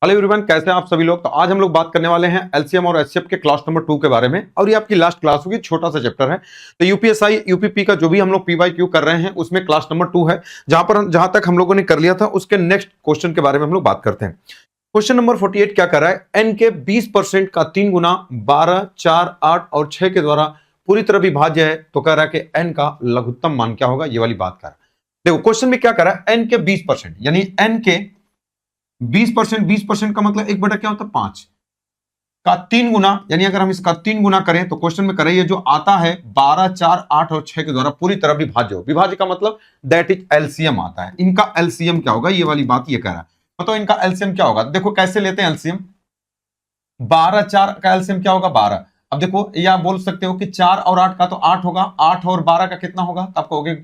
Hello everyone, कैसे हैं आप सभी लोग। तो आज हम लोग बात करने वाले हैं एलसीएम और एचसीएफ के क्लास नंबर 2 के बारे में। और ये आपकी लास्ट क्लास होगी, छोटा सा चैप्टर है। तो यूपीएसआई यूपीपी का जो भी हम लोग पीवाईक्यू कर रहे हैं उसमें क्लास नंबर 2 है, जहां तक हम लोगों ने कर लिया था उसके नेक्स्ट क्वेश्चन के बारे में हम लोग बात करते हैं। क्वेश्चन नंबर 48 क्या कर रहा है, एन के 20% का 3 गुना 12, 4, 8 और 6 के द्वारा पूरी तरह विभाज्य है। तो कह रहा है कि एन का लघुत्तम मान क्या होगा, ये वाली बात कर रहा है। देखो क्वेश्चन में क्या कर रहा है, एन के 20% यानी एन के 20% का मतलब 1 बटा क्या होता है 5 का 3 गुना, यानी अगर हम इसका 3 गुना करें तो क्वेश्चन में करें, ये जो आता है 12, 4, 8 और 6 के द्वारा पूरी तरह विभाज्य हो। विभाज्य का मतलब दैट इज एलसीएम आता है। इनका एलसीएम क्या होगा, ये वाली बात ये कह रहा है। मतलब इनका एलसीएम क्या होगा, देखो कैसे लेते हैं एलसीएम। 12, 4 का एलसीएम क्या होगा 12। अब देखो ये आप बोल सकते हो कि 4 और 8 का तो 8 होगा, 8 और 12 का कितना होगा, तो आप कहोगे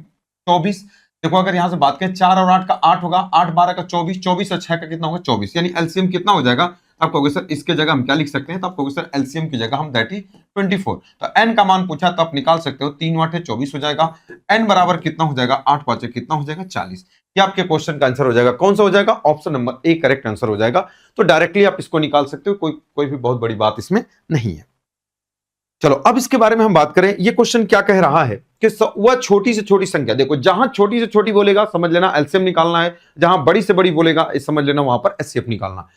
24। देखो अगर यहां से बात करें 4 और 8 का 8 होगा, 8 12 का 24, 24 और 6 का कितना होगा 24, यानी एलसीएम कितना हो जाएगा। आप कहोगे सर इसके जगह हम क्या लिख सकते हैं, तो आप कहोगे सर एलसीएम की जगह हम दैट इज 24। तो एन का मान पूछा तो आप निकाल सकते हो, 3 8 24 हो जाएगा। एन बराबर कितना हो जाएगा, 8 5 कितना हो जाएगा 40। ये आपके क्वेश्चन का आंसर हो जाएगा। कौन सा हो जाएगा, option number A correct answer हो जाएगा। तो डायरेक्टली आप इसको निकाल सकते हो, कोई भी बहुत बड़ी बात इसमें नहीं है। चलो अब इसके बारे में हम बात करें। ये क्वेश्चन क्या कह रहा है कि वह छोटी से छोटी संख्या, देखो जहां छोटी से छोटी बोलेगा समझ लेना एलसीएम निकालना है, जहां बड़ी से बड़ी बोलेगा समझ लेना वहां पर एचसीएफ निकालना।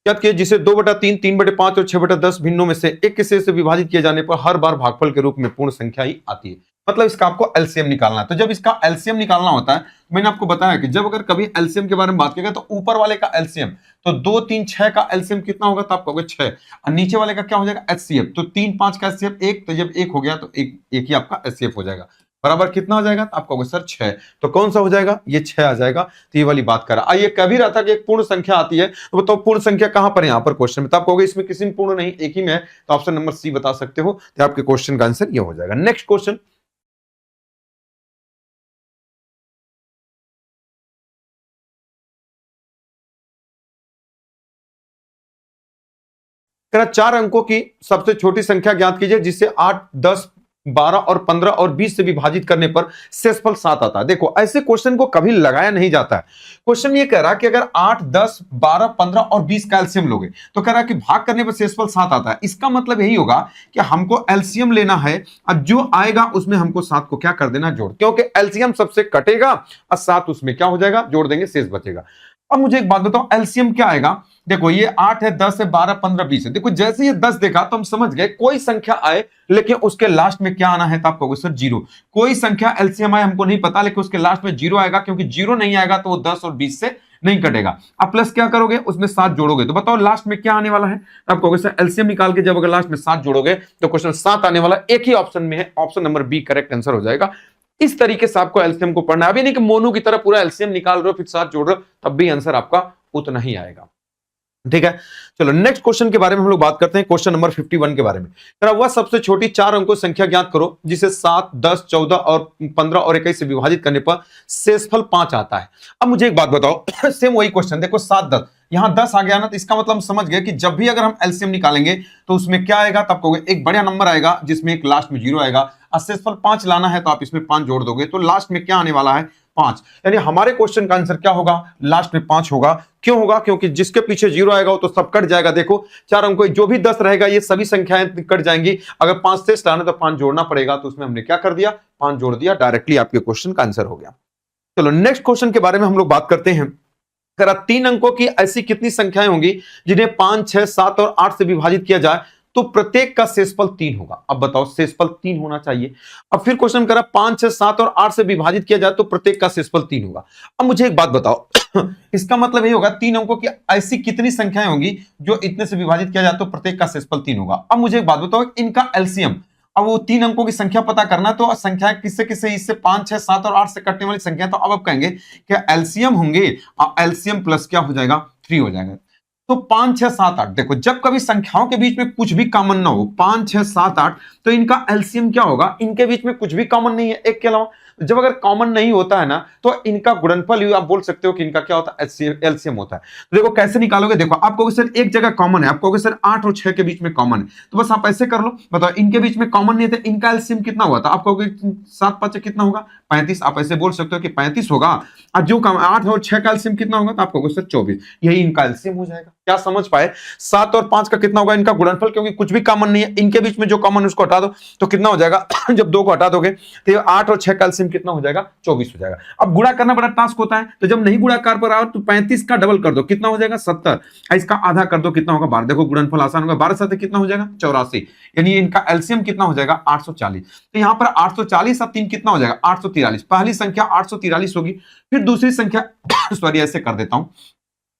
याद किए जिसे 2/3, 3/5 और 6/10 भिन्नों में से एक हिस्से से विभाजित किए जाने पर हर बार भागफल के रूप में पूर्ण संख्या ही आती है। मतलब इसका आपको एलसीएम निकालना है। तो जब इसका एलसीएम निकालना होता है, मैंने आपको बताया कि जब अगर कभी एलसीएम के बारे में बात करेगा तो ऊपर वाले का एलसीएम, तो 2 3 6 का एलसीएम कितना होगा, तो आप कहोगे 6। और नीचे वाले का क्या हो जाएगा एचसीएफ, तो 3 5 का एचसीएफ 1, तो जब 1 हो गया तो एक ही आपका एचसीएफ हो जाएगा। बराबर कितना हो जाएगा, तो आप कहोगे सर 6। तो कौन सा हो जाएगा, ये 6 आ जाएगा। तो ये वाली बात करा। आइए कभी रहा था कि एक पूर्ण संख्या आती है, तो बताओ पूर्ण संख्या कहां पर है, यहां पर क्वेश्चन में। तो आप कहोगे इसमें किसी में पूर्ण नहीं, एक ही में है, तो ऑप्शन नंबर सी बता सकते हो। तो आपके क्वेश्चन का आंसर ये हो जाएगा। नेक्स्ट क्वेश्चन, चार अंकों की सबसे छोटी संख्या ज्ञात कीजिए जिससे 8, 10, 12 और 15 और 20 से विभाजित करने पर शेषफल 7 आता है। देखो ऐसे क्वेश्चन को कभी लगाया नहीं जाता है। क्वेश्चन ये कह रहा है कि अगर 8, 10, 12, 15 और 20 का एलसीएम लोगे तो कह रहा है कि भाग करने पर शेषफल 7 आता है। इसका मतलब यही होगा कि हमको एलसीएम लेना है और जो आएगा उसमें हमको 7 को क्या कर देना, जोड़, क्योंकि एलसीएम सबसे कटेगा और 7 उसमें क्या हो जाएगा, जोड़ देंगे, शेष बचेगा। अब मुझे एक बात बताओ, एलसीएम क्या आएगा। देखो ये 8 है, 10 है, 12, 15, 20 है। देखो जैसे ये 10 देखा तो हम समझ गए कोई संख्या आए लेकिन उसके लास्ट में क्या आना है, तो आप कहोगे सर 0। कोई संख्या एलसीएम आए हमको नहीं पता, लेकिन उसके लास्ट में 0 आएगा, क्योंकि 0 नहीं आएगा तो वो 10 और 20 से नहीं कटेगा। अब प्लस क्या करोगे, उसमें 7 जोड़ोगे, तो बताओ लास्ट में क्या आने वाला है। तो आप कहोगे सर एलसीएम निकाल के जब अगर लास्ट में 7 जोड़ोगे तो क्वेश्चन 7 आने वाला एक ही ऑप्शन में है, option number B correct answer हो जाएगा। इस तरीके से आपको एलसीएम को पढ़ना है। अभी नहीं कि मोनू की तरह पूरा एलसीएम निकाल रहे हो फिर 7 जोड़ रहे हो, तब भी आंसर आपका उतना ही आएगा। ठीक है, चलो नेक्स्ट क्वेश्चन के बारे में हम लोग बात करते हैं। क्वेश्चन नंबर 51 के बारे में। वह सबसे छोटी 4 अंकों संख्या ज्ञात करो जिसे 7, 10, 14 और 15 और 21 से विभाजित करने पर शेषफल 5 आता है। अब मुझे एक बात बताओ, सेम वही क्वेश्चन, देखो 7, 10, यहां 10 आ गया ना, तो इसका मतलब हम समझ गए कि जब भी अगर हम एलसीएम निकालेंगे तो उसमें क्या आएगा, तब कहोगे एक बढ़िया नंबर आएगा जिसमें एक लास्ट में 0 आएगा। और शेषफल 5 लाना है तो आप इसमें 5 जोड़ दोगे, तो लास्ट में क्या आने वाला है 5। यानी हमारे क्वेश्चन का आंसर क्या होगा, लास्ट में 5 होगा। क्यों होगा, क्योंकि जिसके पीछे 0 आएगा वो तो सब कट जाएगा। देखो 4 अंकों जो भी 10 रहेगा ये सभी संख्याएं कट जाएंगी। अगर 5 शेष लाना तो 5 जोड़ना पड़ेगा, तो उसमें हमने क्या कर दिया, 5 जोड़ दिया, डायरेक्टली आपके क्वेश्चन का आंसर हो गया। चलो नेक्स्ट क्वेश्चन के बारे में हम लोग बात करते हैं। 3 अंकों की ऐसी कितनी संख्याएं होंगी जिन्हें 5, 6, 7 और 8 से विभाजित किया जाए तो प्रत्येक का शेषफल 3 होगा। अब बताओ शेषफल 3 होना चाहिए। अब फिर क्वेश्चन करा 5, 6, 7 और 8 से विभाजित किया जाए तो प्रत्येक का शेषफल 3 होगा। अब मुझे एक बात बताओ इसका मतलब यही होगा 3 अंकों की ऐसी कितनी संख्याएं होंगी जो इतने से विभाजित किया जाए तो प्रत्येक का शेषफल 3 होगा। अब मुझे एक बात बताओ, इनका एलसीएम, अब वो 3 अंकों की संख्या पता करना, तो संख्या किससे किससे, इससे 5, 6, 7 और 8 से कटने वाली संख्या। तो अब आप कहेंगे कि एलसीएम होंगे और एलसीएम प्लस क्या हो जाएगा, 3 हो जाएगा। तो 5, 6, 7, 8, देखो जब कभी संख्याओं के बीच में कुछ भी कॉमन ना हो, 5, 6, 7, 8, तो इनका एलसीएम क्या होगा, इनके बीच में कुछ भी कॉमन नहीं है एक के अलावा, जब अगर कॉमन नहीं होता है ना तो इनका गुणनफल ही आप बोल सकते हो कि इनका क्या होता है, एलसीएम होता है। तो देखो कैसे निकालोगे, देखो आप कहोगे सर एक जगह कॉमन है, आप कहोगे सर 8 और 6 के बीच में कॉमन है, तो बस आप ऐसे कर लो, बताओ इनके बीच में कॉमन नहीं था, इनका एलसीएम कितना हुआ था, आप कहोगे 7 5 कितना होगा 35, आप ऐसे बोल सकते हो कि 35 होगा, और जो 8 और 6 का एलसीएम कितना होगा, तो आप कहोगे सर 24, यही इनका एलसीएम हो जाएगा। क्या समझ पाए? 7 और 5 का कितना होगा इनका गुणनफल, क्योंकि कुछ भी कॉमन नहीं है, इनके बीच में जो कॉमन है उसको हटा दो, तो कितना हो जाएगा जब 2 को हटा दोगे तो 8 और 6 का एलसीएम कितना हो जाएगा, 24 हो जाएगा। अब गुणा करना बड़ा टास्क होता है, तो जब नहीं गुणाकार पर आओ तो 35 का डबल कर दो, कितना हो जाएगा 70, इसका आधा कर दो, कितना होगा 12, देखो गुणनफल आसान होगा, 12 साथ कितना हो जाएगा 84, यानी इनका एलसीएम कितना हो जाएगा 840। तो यहां पर 840 और 3 कितना हो जाएगा 843, पहली संख्या 843 होगी, फिर दूसरी संख्या सॉरी ऐसे कर देता हूं,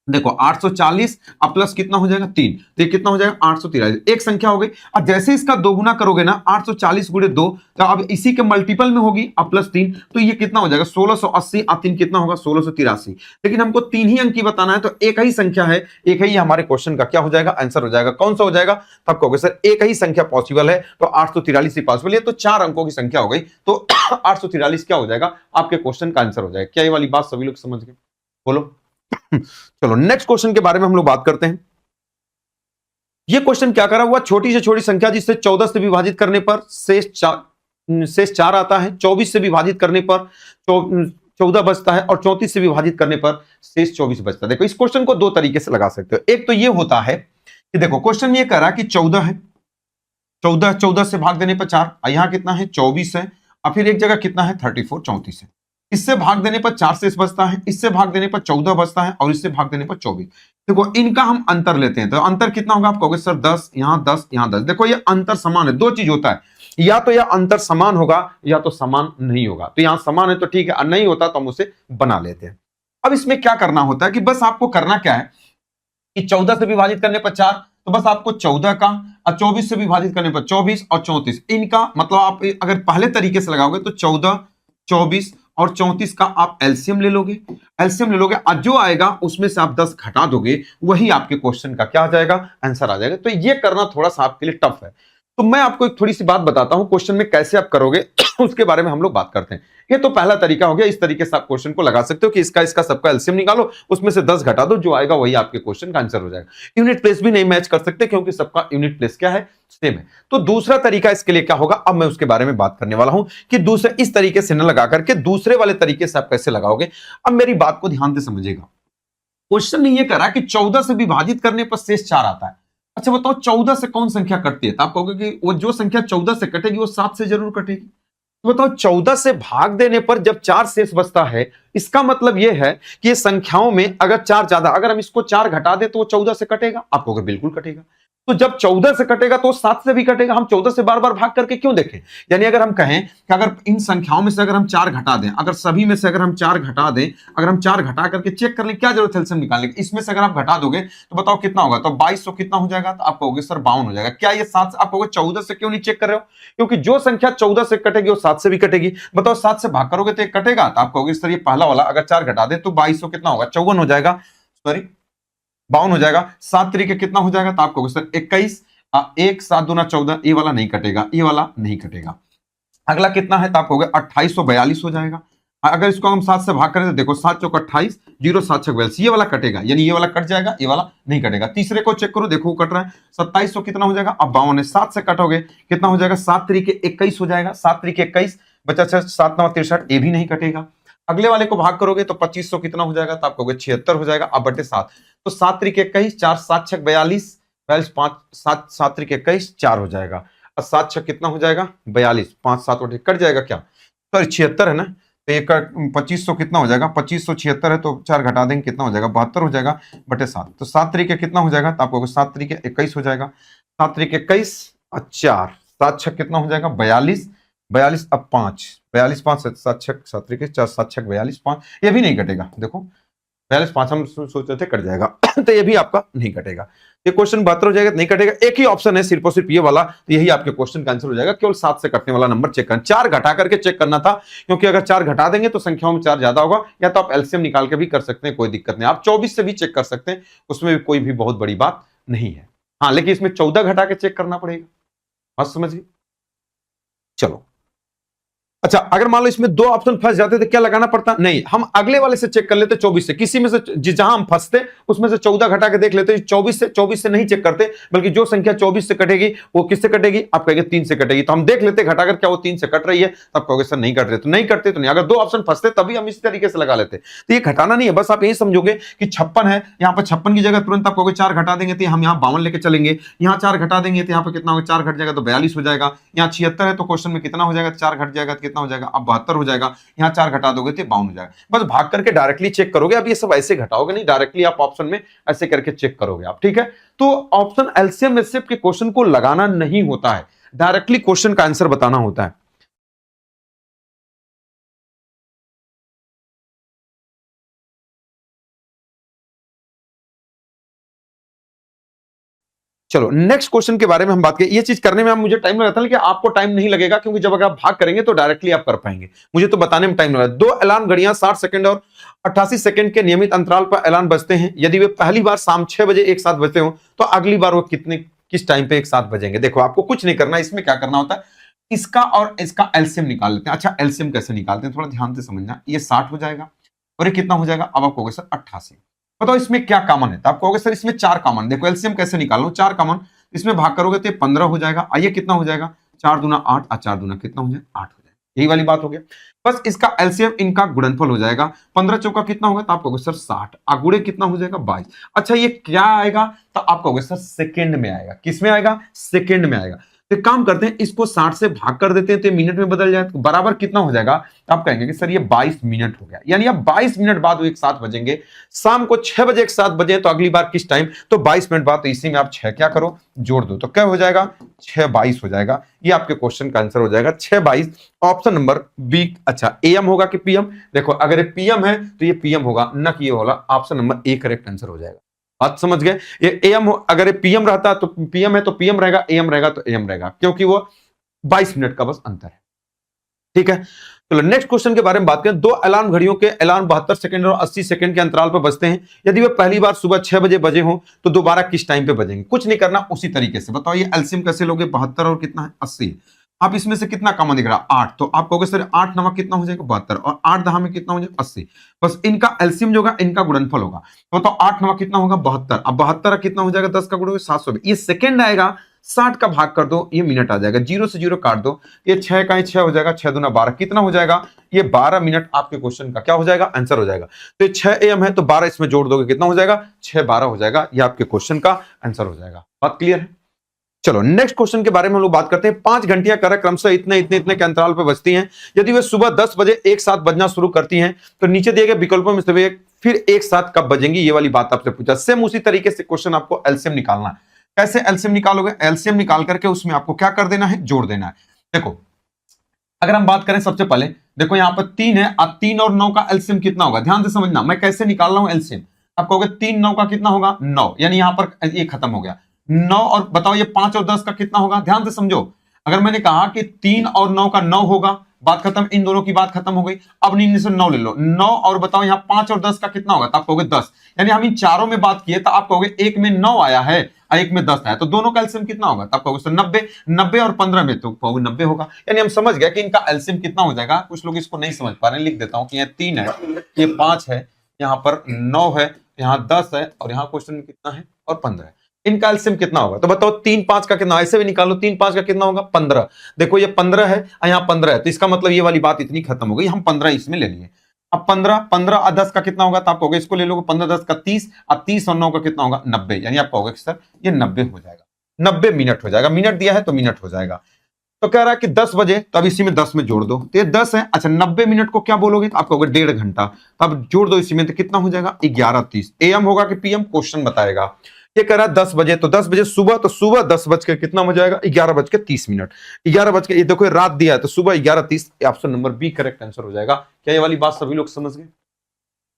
देखो 840 अब प्लस कितना हो जाएगा 3, तो ये कितना हो जाएगा 843, एक संख्या हो गई। और जैसे इसका दोगुना करोगे ना 840 गुणे 2, तो अब इसी के मल्टीपल में होगी, अब प्लस 3, तो ये कितना हो जाएगा 1680, और 3 कितना होगा 1683। लेकिन हमको 3 ही अंक की बताना है, तो एक ही संख्या है, एक ही हमारे क्वेश्चन का क्या हो जाएगा आंसर हो जाएगा। कौन सा हो जाएगा? तब कहोगे सर एक ही संख्या पॉसिबल है, तो 843 ही पॉसिबल है, तो 4 अंकों की संख्या हो गई, तो 843 क्या हो जाएगा आपके क्वेश्चन का आंसर हो जाएगा। क्या ये वाली बात सभी लोग समझ गए? बोलो। चलो नेक्स्ट क्वेश्चन के बारे में हम लोग बात करते हैं। ये क्वेश्चन क्या करा हुआ, छोटी से छोटी संख्या जिससे 14 से विभाजित करने पर शेष 4 आता है, 24 से विभाजित करने पर 14 बचता है, और 34 से विभाजित करने पर शेष 24 बचता है। देखो इस क्वेश्चन को दो तरीके से लगा सकते हो। एक तो ये होता है कि देखो क्वेश्चन ये कह रहा है कि 14 है, 14 से भाग देने पर 4, यहां कितना है 24 है, और फिर एक जगह कितना है 34 34 है, इससे भाग देने पर 4 शेष बचता है, इससे भाग देने पर 14 बचता है, और इससे भाग देने पर 24। देखो इनका हम अंतर लेते हैं, तो अंतर कितना होगा, आप कहोगे सर 10, यहां 10, यहां 10। देखो ये अंतर समान है, दो चीज होता है, या तो यह अंतर समान होगा या तो समान नहीं होगा, तो यहां समान है तो ठीक है, नहीं होता तो हम उसे बना लेते हैं। अब इसमें क्या करना होता है कि बस आपको करना क्या है कि 14 से विभाजित करने पर 4, तो बस आपको 14 का, और 24 से विभाजित करने पर 24 और 34, इनका मतलब आप अगर पहले तरीके से लगाओगे तो 14, 24 और 34 का आप एलसीएम ले लोगे, और जो आएगा उसमें से आप 10 घटा दोगे, वही आपके क्वेश्चन का क्या आ जाएगा आंसर आ जाएगा। तो ये करना थोड़ा सा आपके लिए टफ है, तो मैं आपको एक थोड़ी सी बात बताता हूं क्वेश्चन में कैसे आप करोगे उसके बारे में हम लोग बात करते हैं। ये तो पहला तरीका हो गया, इस तरीके से आप क्वेश्चन को लगा सकते हो कि इसका सबका एलसीएम निकालो, उसमें से 10 घटा दो, जो आएगा वही आपके क्वेश्चन का आंसर हो जाएगा। यूनिट प्लेस भी नहीं मैच कर सकते क्योंकि सबका यूनिट प्लेस क्या है सेम है। तो दूसरा तरीका इसके लिए क्या होगा, अब मैं उसके बारे में बात करने वाला हूं कि दूसरे इस तरीके से न लगा करके दूसरे वाले तरीके से आप कैसे लगाओगे। अब मेरी बात को ध्यान से समझिएगा, क्वेश्चन ये करा कि 14 से विभाजित करने पर शेष 4 आता है। अच्छा बताओ 14 से कौन संख्या कटती है, तो आप कहोगे कि वो जो संख्या 14 से कटेगी वो 7 से जरूर कटेगी। तो बताओ 14 से भाग देने पर जब 4 शेष बचता है, इसका मतलब यह है कि ये संख्याओं में अगर 4 ज्यादा, अगर हम इसको 4 घटा दे तो वो 14 से कटेगा, आप कहोगे बिल्कुल कटेगा। तो जब 14 से कटेगा तो 7 से भी कटेगा, हम 14 से बार बार भाग करके क्यों देखें। यानी अगर हम कहें कि अगर इन संख्याओं में से अगर हम 4 घटा दें, अगर सभी में से अगर हम 4 घटा दें, अगर हम 4 घटा करके चेक कर लें, क्या जरूरत है एलसीएम निकालने की, इसमें से अगर आप घटा दोगे तो बताओ कितना होगा, तो 2200 कितना हो जाएगा, तो आप कहोगे सर 52 हो जाएगा। क्या ये 7 से, आप कहोगे 14 से क्यों नहीं चेक कर रहे हो, क्योंकि जो संख्या 14 से कटेगी वो 7 से भी कटेगी। बताओ 7 से भाग करोगे तो एक कटेगा, तो आप कहोगे सर ये पहला वाला अगर 4 घटा दे तो 2200 कितना होगा 54 हो जाएगा, सॉरी 52 हो जाएगा। 7 तरीके कितना हो जाएगा, तो आप कहोगे सर 21, 1 7 दूना 14, ये वाला नहीं कटेगा, ये वाला नहीं कटेगा। अगला कितना है, तो आप कहोगे 2842 हो जाएगा। अगर इसको हम 7 से भाग करें तो देखो 7 चौक 28, 0 7 6 42, ये वाला कटेगा, यानी ये वाला कट जाएगा, ये वाला नहीं कटेगा। तीसरे को चेक करो, देखो वो कट रहा है 2700 कितना हो जाएगा, अब 52 है, 7 से कटोगे कितना हो जाएगा, 7 तरीके 21 हो जाएगा, 7 तरीके 21 बचा 7 9 63, ये भी नहीं कटेगा। अगले वाले को भाग करोगे तो 2500 कितना हो जाएगा, तो आप कहोगे 76 हो जाएगा, अब बटे 7, तो 7 तरीके 21, 4 7 6 42, 5 7 7 तरीके 21, 4 हो जाएगा, और 7 6 कितना हो जाएगा 42, 5 7 उठे कट जाएगा, क्या सॉरी 76 है ना, तो ये 2500 कितना हो जाएगा, 2576 है तो 4 घटा देंगे कितना हो जाएगा 72 हो जाएगा बटे 7, तो 7 तरीके कितना हो जाएगा, तो आपको 7 तरीके 21 हो जाएगा, 7 तरीके 21 और 4 7 6 कितना हो जाएगा 42, 42 अब 5, 42 5 7 6 7 तरीके 4 7 6 42 5, ये भी नहीं कटेगा, देखो 42 5 हम सोच रहे थे कट जाएगा तो ये भी आपका नहीं कटेगा, ये क्वेश्चन 72 हो जाएगा, नहीं कटेगा। एक ही ऑप्शन है सिर्फ और सिर्फ ये वाला, तो यही आपके क्वेश्चन का आंसर हो जाएगा। केवल 7 से कटने वाला नंबर चेक करना, 4 घटा करके चेक करना था, क्योंकि अगर 4 घटा देंगे तो संख्याओं में 4 ज्यादा होगा, या तो आप एलसीएम निकाल के भी कर सकते हैं, कोई दिक्कत नहीं, आप 24 से भी चेक कर सकते हैं, उसमें भी कोई भी बहुत बड़ी बात नहीं है। हाँ लेकिन इसमें 14 घटा के चेक करना पड़ेगा, बात समझिए। चलो अच्छा, अगर मान लो इसमें दो ऑप्शन फंस जाते तो क्या लगाना पड़ता? नहीं, हम अगले वाले से चेक कर लेते 24 से, किसी में से जहां हम फंसते उसमें से 14 घटा के देख लेते। 24 से नहीं चेक करते, बल्कि जो संख्या 24 से कटेगी वो किससे कटेगी? आप कहेंगे 3 से कटेगी, तो हम देख लेते घटाकर क्या वो 3 से कट रही है, तब कहोगे सर नहीं कट रहे, तो नहीं कटते तो नहीं। अगर दो ऑप्शन फंसते तभी हम इस तरीके से लगा लेते। तो ये घटाना नहीं है, बस आप यही समझोगे कि 56 है, यहाँ पर 56 की जगह तुरंत आप कहोगे 4 घटा देंगे तो हम यहाँ 52 लेके चलेंगे, यहाँ 4 घटा देंगे तो यहाँ पर कितना होगा? 4 घट जाएगा तो 42 हो जाएगा। यहाँ 76 है तो क्वेश्चन में कितना हो जाएगा? 4 घट जाएगा तो कितना हो जाएगा? अब 72 हो जाएगा। यहाँ 4 घटा दोगे तो 52 हो जाएगा। बस भाग करके डायरेक्टली चेक करोगे। अब ये सब ऐसे घटाओगे नहीं, डायरेक्टली आप ऑप्शन में ऐसे करके चेक करोगे आप, ठीक है। तो ऑप्शन एलसीएम एचसीएफ के क्वेश्चन को लगाना नहीं होता है, डायरेक्टली क्वेश्चन का आंसर बताना होता है। चलो नेक्स्ट क्वेश्चन के बारे में हम बात करें। ये चीज करने में मुझे टाइम लगा था, लेकिन आपको टाइम नहीं लगेगा, क्योंकि जब अगर आप भाग करेंगे तो डायरेक्टली आप कर पाएंगे। मुझे तो बताने में टाइम लगा। दो अलार्म घड़ियां 60 सेकंड और 88 सेकंड के नियमित अंतराल पर अलार्म बजते हैं। यदि वे पहली बार शाम 6 बजे एक साथ बजते हो तो अगली बार वो किस टाइम पे एक साथ बजेंगे? देखो आपको कुछ नहीं करना, इसमें क्या करना होता है, इसका और इसका एलसीएम निकाल लेते हैं। अच्छा, एलसीएम कैसे निकालते हैं थोड़ा ध्यान से समझना। ये 60 हो जाएगा और ये कितना हो जाएगा? अब आप कहोगे सर 88। बताओ इसमें क्या कॉमन है? तो आप कहोगे सर इसमें 4 कॉमन। देखो एलसीएम कैसे निकाल लो, 4 कॉमन, इसमें भाग करोगे तो 15 हो जाएगा। आइए कितना हो जाएगा? 4 दूना 8 और 4 दूना कितना हो जाएगा? 8 हो जाएगा। यही वाली बात हो गया। बस इसका एलसीएम इनका गुणनफल हो जाएगा। 15 चौका कितना होगा? तो आप कहोगे सर 60। गुणे कितना हो जाएगा? 22। अच्छा ये क्या आएगा? तो आप कहोगे सर सेकंड में आएगा। किस में आएगा? सेकंड में आएगा। तो काम करते हैं, इसको 60 से भाग कर देते हैं तो मिनट में बदल जाए, तो बराबर कितना हो जाएगा? तो आप कहेंगे कि सर ये 22 मिनट हो गया, यानी अब 22 मिनट बाद वो एक साथ बजेंगे। शाम को 6 बजे एक साथ बजे तो अगली बार किस टाइम? तो 22 मिनट बाद। तो इसी में आप 6 क्या करो? जोड़ दो, तो क्या हो जाएगा? 6 22 हो जाएगा। ये आपके क्वेश्चन का आंसर हो जाएगा 6 22, ऑप्शन नंबर बी। अच्छा, एएम होगा कि पीएम? देखो अगर ये पीएम है तो ये पीएम होगा, न कि ये होगा। Option number A correct answer हो जाएगा। बात समझ गए? ये एएम, अगर ये पीएम रहता तो पीएम है तो पीएम रहेगा, एएम रहेगा तो एएम रहेगा, क्योंकि वो 22 मिनट का बस अंतर है, ठीक है। चलो नेक्स्ट क्वेश्चन के बारे में बात करें। दो अलार्म घड़ियों के अलार्म 72 सेकंड और 80 सेकंड के अंतराल पर बजते हैं। यदि वे पहली बार सुबह 6 बजे बजे हो तो दोबारा किस टाइम पे बजेंगे? कुछ नहीं करना, उसी तरीके से बताओ। ये एलसीएम कैसे लोगे? 72 और कितना है? 80। आप इसमें से कितना कॉमन दिख रहा है? 8। तो आप कहोगे सर 8 नवा कितना हो जाएगा? 72, और 8 दहा में कितना हो जाएगा? 80। बस इनका एलसीएम जो होगा इनका गुणनफल होगा। तो बताओ 8 नवा कितना होगा? 72। अब 72 कितना हो जाएगा? 10 का गुण 700। ये सेकंड आएगा, 60 का भाग कर दो, ये मिनट आ जाएगा। 0 से 0 काट दो, ये 6 का 6 हो जाएगा। 6 दूना 12 कितना हो जाएगा? ये 12 मिनट आपके क्वेश्चन का क्या हो जाएगा? आंसर हो जाएगा। तो ये 6 एएम है तो 12 इसमें जोड़ दोगे कितना हो जाएगा? 6 12 हो जाएगा। ये आपके क्वेश्चन का आंसर हो जाएगा। बात क्लियर है? चलो नेक्स्ट क्वेश्चन के बारे में हम लोग बात करते हैं। 5 घंटियां क्रमशः इतने इतने इतने के अंतराल पर बजती हैं। यदि वे सुबह 10 बजे एक साथ बजना शुरू करती हैं तो नीचे दिए गए विकल्पों में से वे फिर एक साथ कब बजेंगी? ये वाली बात आपसे पूछा। सेम उसी तरीके से क्वेश्चन आपको एलसीएम निकालना है। कैसे एलसीएम निकालोगे? एलसीएम निकाल करके उसमें आपको क्या कर देना है? जोड़ देना है। देखो अगर हम बात करें सबसे पहले, देखो यहाँ पर 3 है, अब 3 और 9 का एलसीएम कितना होगा? ध्यान से समझना, मैं कैसे निकाल रहा हूं एलसीएम। आप कहोगे 3 9 का कितना होगा? 9, यानी यहां पर ये खत्म हो गया। 9 और बताओ ये 5 और 10 का कितना होगा? ध्यान से समझो। अगर मैंने कहा कि 3 और 9 का 9 होगा, बात खत्म, इन दोनों की बात खत्म हो गई। अब इनमें से 9 ले लो। 9 और बताओ यहाँ 5 और 10 का कितना होगा? तो आप कहोगे 10, यानी हम इन चारों में बात किए तो आप कहोगे एक में 9 आया है और एक में 10 आया, तो दोनों का एलसीएम कितना होगा? तो आप कहोगे 90। 90 और 15 में तो कहोगे 90 होगा। यानी हम समझ गए कि इनका एलसीएम कितना हो जाएगा। कुछ लोग इसको नहीं समझ पा रहे हैं, लिख देता हूं कि यहाँ 3 है, ये 5 है, यहाँ पर 9 है, यहाँ 10 है, और यहाँ क्वेश्चन में कितना है? और 15 है। इनका एलसीएम कितना होगा? तो बताओ 3 5 का कितना? ऐसे भी निकालो, 3 5 का कितना होगा? 15। देखो ये 15 है और यहाँ 15 है, तो इसका मतलब ये वाली बात इतनी खत्म हो गई। हम 15 इसमें ले लिए। अब 15 और 10 का कितना होगा? तो आप कहोगे इसको ले लोगे, 15 10 का 30, और 30 और 9 का कितना होगा? 90। यानी आप कहोगे सर ये 90 हो जाएगा, 90 मिनट हो जाएगा। मिनट दिया है तो मिनट हो जाएगा। तो कह रहा है कि 10 बजे, तो अब इसी में 10 में जोड़ दो, तो ये 10 है। अच्छा 90 मिनट को क्या बोलोगे? तो आप कहोगे 1.5 घंटा। तो अब जोड़ दो इसी में, तो कितना हो जाएगा? 11:30। एएम होगा कि पीएम? क्वेश्चन बताएगा। ये कह रहा है 10 बजे, तो 10 बजे सुबह, तो सुबह 10 बज के कितना हो जाएगा? 11:30। 11 बज के, ये देखो रात दिया है तो सुबह 11:30। Option number B correct answer हो जाएगा। क्या ये वाली बात सभी लोग समझ गए?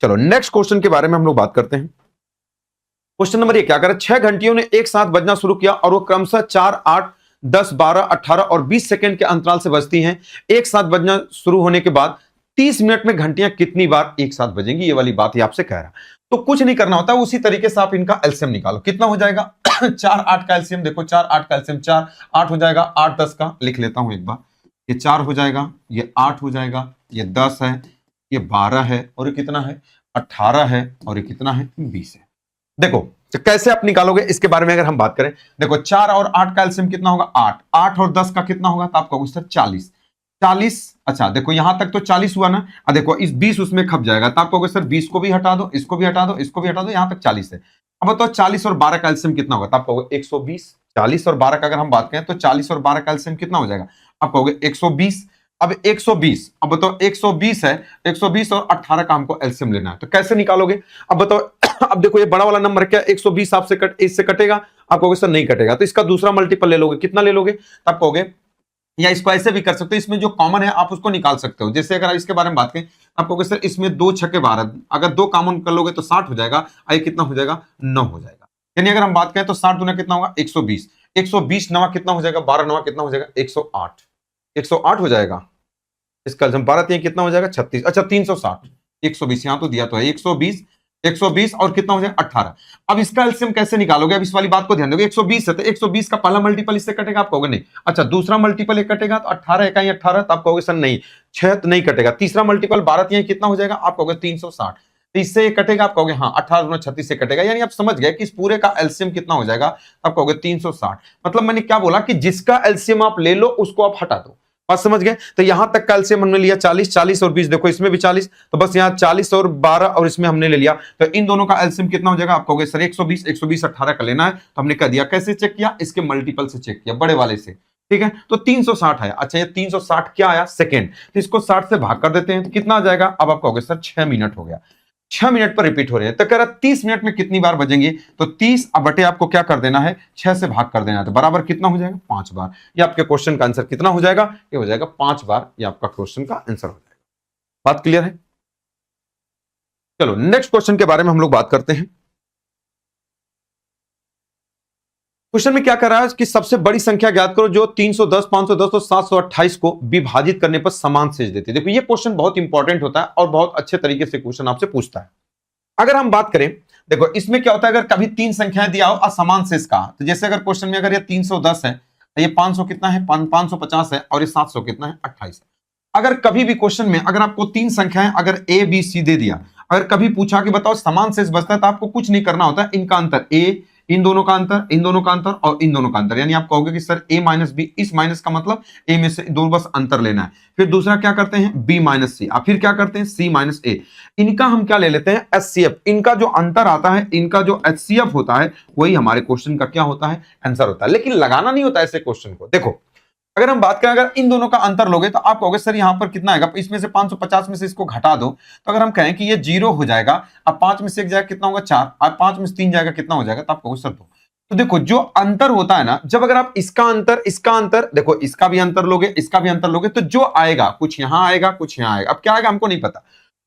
चलो नेक्स्ट क्वेश्चन के बारे में हम लोग बात करते हैं। क्वेश्चन नंबर ये क्या कर रहा है? 6 घंटियों ने एक साथ बजना शुरू किया और वो क्रमशः 4 8 10 12 18 और 20 सेकंड के अंतराल से बजती हैं। एक साथ बजना शुरू होने के बाद 30 मिनट में घंटियां कितनी बार एक साथ बजेंगी? ये वाली बात ही आपसे कह रहा। तो कुछ नहीं करना होता, उसी तरीके से आप इनका एलसीएम निकालो। कितना हो जाएगा? 4 8 का एलसीएम, देखो 4 8 का एलसीएम 4 8 हो जाएगा। 8 10 का लिख लेता हूं एक बार, ये 4 हो जाएगा, ये 8 हो जाएगा, ये 10 है, ये 12 है और ये कितना है 18 है और ये कितना है 20 है। देखो तो कैसे आप निकालोगे इसके बारे में अगर हम बात करें, देखो 4 और 8 का एलसीएम कितना होगा 8, 8 और 10 का कितना होगा तो आप कहोगे सर 40, 40। अच्छा देखो यहां तक तो 40 हुआ ना, देखो इस 20 उसमें खप जाएगा तो आप कहोगे सर 20 को भी हटा दो, इसको भी हटा दो, इसको भी हटा दो, यहां तक 40 है। अब बताओ 40 और 12 का एलसीएम कितना होगा तो आप कहोगे 120। 40 और 12 का अगर हम बात करें तो 40 और 12 का एलसीएम कितना हो जाएगा, आप कहोगे 120। अब 120, अब बताओ 120 है, 120 और 18 का हमको एलसीएम लेना है तो कैसे निकालोगे। अब बताओ अब देखो ये बड़ा वाला नंबर क्या 120 आपसे इससे कटेगा, आप कहोगे सर नहीं कटेगा तो इसका दूसरा मल्टीपल ले लोगे, कितना ले लोगे तो आप कहोगे, या इसको ऐसे भी कर सकते हो, इसमें जो कॉमन है आप उसको निकाल सकते हो। जैसे अगर इसके बारे में बात करें आप कहोगे सर इसमें 2 छक्के 12, अगर 2 कॉमन कर लोगे तो 60 हो जाएगा, ये कितना हो जाएगा 9 हो जाएगा। यानी अगर हम बात करें तो 60 दूना कितना होगा 120, 120 नवा कितना हो जाएगा 12 नवा कितना हो जाएगा 108, 108 हो जाएगा। इसका हम 12 3 कितना हो जाएगा 36, अच्छा 360, 120 यहां तो दिया तो है 120, 120 और कितना हो जाएगा 18। अब इसका एलसीएम कैसे निकालोगे, अब इस वाली बात को ध्यान दोगे, 120 है तो 120 का पहला मल्टीपल इससे कटेगा, आप कहोगे नहीं। अच्छा दूसरा मल्टीपल एक कटेगा तो 18 इकाई 18, तो आप कहोगे सर नहीं 6 तो नहीं कटेगा। तीसरा मल्टीपल 12 3 कितना हो जाएगा, आप कहोगे 360, तो इससे ये कटेगा, आप कहोगे हाँ 18 गुना 36 से कटेगा। यानी आप समझ गए कि इस पूरे का एलसीएम कितना हो जाएगा, आप कहोगे 360। मतलब मैंने क्या बोला कि जिसका एलसीएम आप ले लो उसको आप हटा दो, बात समझ गए। तो यहां तक का एलसीएम हमने लिया 40, 40 और 20, देखो इसमें भी 40, तो बस यहां 40 और 12 और इसमें हमने ले लिया, तो इन दोनों का एलसीएम कितना हो जाएगा, आप कहोगे सर 120, 120 18 का लेना है, तो हमने कह दिया कैसे चेक किया, इसके मल्टीपल से चेक किया, बड़े वाले से, ठीक है। तो 360 आया, अच्छा ये 360 क्या आया सेकेंड, तो इसको 60 से भाग कर देते हैं तो कितना आ जाएगा, अब आप कहोगे सर 6 मिनट हो गया, 6 मिनट पर रिपीट हो रहे हैं। तो कह रहा 30 मिनट में कितनी बार बजेंगे, तो 30 अब बटे आपको क्या कर देना है 6 से भाग कर देना है, तो बराबर कितना हो जाएगा 5 बार। ये आपके क्वेश्चन का आंसर कितना हो जाएगा, ये हो जाएगा 5 बार, ये आपका क्वेश्चन का आंसर हो जाएगा। बात क्लियर है। चलो नेक्स्ट क्वेश्चन के बारे में हम लोग बात करते हैं। क्वेश्चन में क्या कर रहा है कि सबसे बड़ी संख्या ज्ञात करो जो 310, 510 और 728 को विभाजित करने पर समान शेष देती है। देखो ये क्वेश्चन बहुत इंपॉर्टेंट होता है और बहुत अच्छे तरीके से क्वेश्चन आपसे पूछता है। अगर हम बात करें, देखो इसमें क्या होता है, अगर कभी 3 संख्याएं दिया हो असमान शेष का, तो जैसे अगर क्वेश्चन में अगर ये 310 है, ये 500 कितना है 550 है और ये 700 कितना है 28 है। अगर कभी भी क्वेश्चन में अगर आपको 3 संख्याएं अगर ए बी सी दे दिया, अगर कभी पूछा कि बताओ समान शेष बचता है, तो आपको कुछ नहीं करना होता है, इनका अंतर ए, इन दोनों का अंतर, इन दोनों का अंतर और इन दोनों का अंतर। यानी आप कहोगे कि सर a माइनस बी, इस माइनस का मतलब a में से दो बस अंतर लेना है। फिर दूसरा क्या करते हैं b माइनस सी, फिर क्या करते हैं c माइनस a। इनका हम क्या ले लेते हैं HCF, इनका जो अंतर आता है, इनका जो HCF होता है वही हमारे क्वेश्चन का क्या होता है आंसर होता है। लेकिन लगाना नहीं होता ऐसे क्वेश्चन को। देखो अगर हम बात करें, अगर इन दोनों का अंतर लोगे तो आप कहोगे सर यहां पर कितना आएगा, इसमें से 550 में से इसको घटा दो, तो अगर हम कहें कि ये 0 हो जाएगा, अब 5 में से 1 जाएगा कितना होगा 4, अब 5 में से 3 जाएगा कितना हो जाएगा, तो आप कहोगे सर 2। तो देखो जो अंतर होता है ना, जब अगर आप इसका अंतर देखो, इसका भी अंतर लोगे, इसका भी अंतर लोगे, तो जो आएगा कुछ यहां आएगा कुछ यहां आएगा, अब क्या आएगा हमको नहीं पता।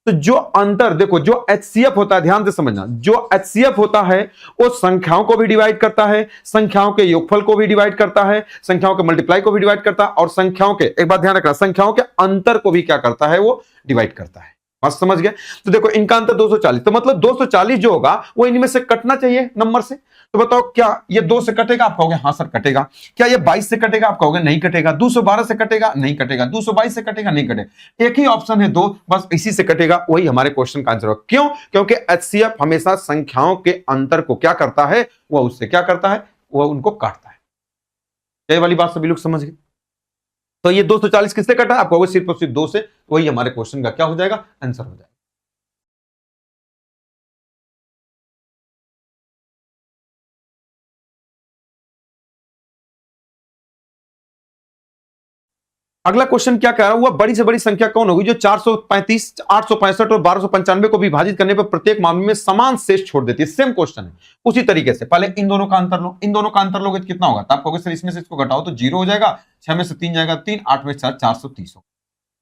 तो जो अंतर देखो, जो HCF होता है, ध्यान से समझना, जो HCF होता है वो संख्याओं को भी डिवाइड करता है, संख्याओं के योगफल को भी डिवाइड करता है, संख्याओं के मल्टीप्लाई को भी डिवाइड करता है, और संख्याओं के, एक बात ध्यान रखना, संख्याओं के अंतर को भी क्या करता है वो डिवाइड करता है। बात समझ गए। तो देखो इनका अंतर 240, तो मतलब 240 जो होगा वो इनमें से कटना चाहिए नंबर से। तो बताओ क्या ये 2 से कटेगा, आप कहोगे हाँ सर कटेगा। क्या ये 22 से कटेगा, आप कहोगे नहीं कटेगा। 212 से कटेगा, नहीं कटेगा। 222 से कटेगा, नहीं कटेगा। एक ही ऑप्शन है 2, बस इसी से कटेगा, वही हमारे क्वेश्चन का आंसर होगा। क्यों? क्योंकि HCF हमेशा संख्याओं के अंतर को क्या करता है, वह उससे क्या करता है, वह उनको काटता है। ये वाली बात सभी लोग समझ गए। तो ये 240 किससे कटा, आप कहोगे सिर्फ और सिर्फ 2 से, वही हमारे क्वेश्चन का क्या हो जाएगा आंसर हो जाएगा। अगला क्वेश्चन क्या कह रहा है, वह बड़ी से बड़ी संख्या कौन होगी जो 435, 865 और 1295 को विभाजित करने पर प्रत्येक मामले में समान शेष छोड़ देती है। सेम क्वेश्चन है। उसी तरीके से पहले इन दोनों का अंतर लो, इन दोनों का अंतर लोगे तो कितना होगा, तो आप कहोगे सर इसमें से इसको घटाओ तो 0 हो जाएगा, 6 में से 3 जाएगा 3, 8 में 4, 430 होगा।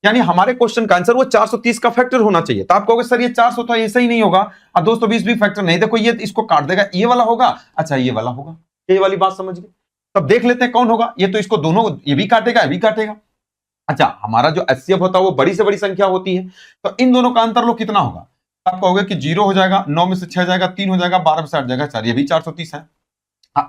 यानी हमारे क्वेश्चन का आंसर वो 430 का फैक्टर होना चाहिए। तो आप कहोगे सर ये 400 तो ऐसा ही नहीं होगा, और 220 भी फैक्टर नहीं। देखो ये इसको काट देगा, ये वाला होगा, अच्छा ये वाला होगा। ये वाली बात समझ गए। तब देख लेते हैं कौन होगा। ये तो इसको दोनों, ये भी काटेगा, ये भी काटेगा। अच्छा हमारा जो HCF होता है वो बड़ी से बड़ी संख्या होती है, तो इन दोनों का अंतर लो कितना होगा, आप कहोगे कि 0 हो जाएगा, 9 में से 6 जाएगा 3 हो जाएगा, 12 में से 8 जाएगा 4, ये भी 430 है।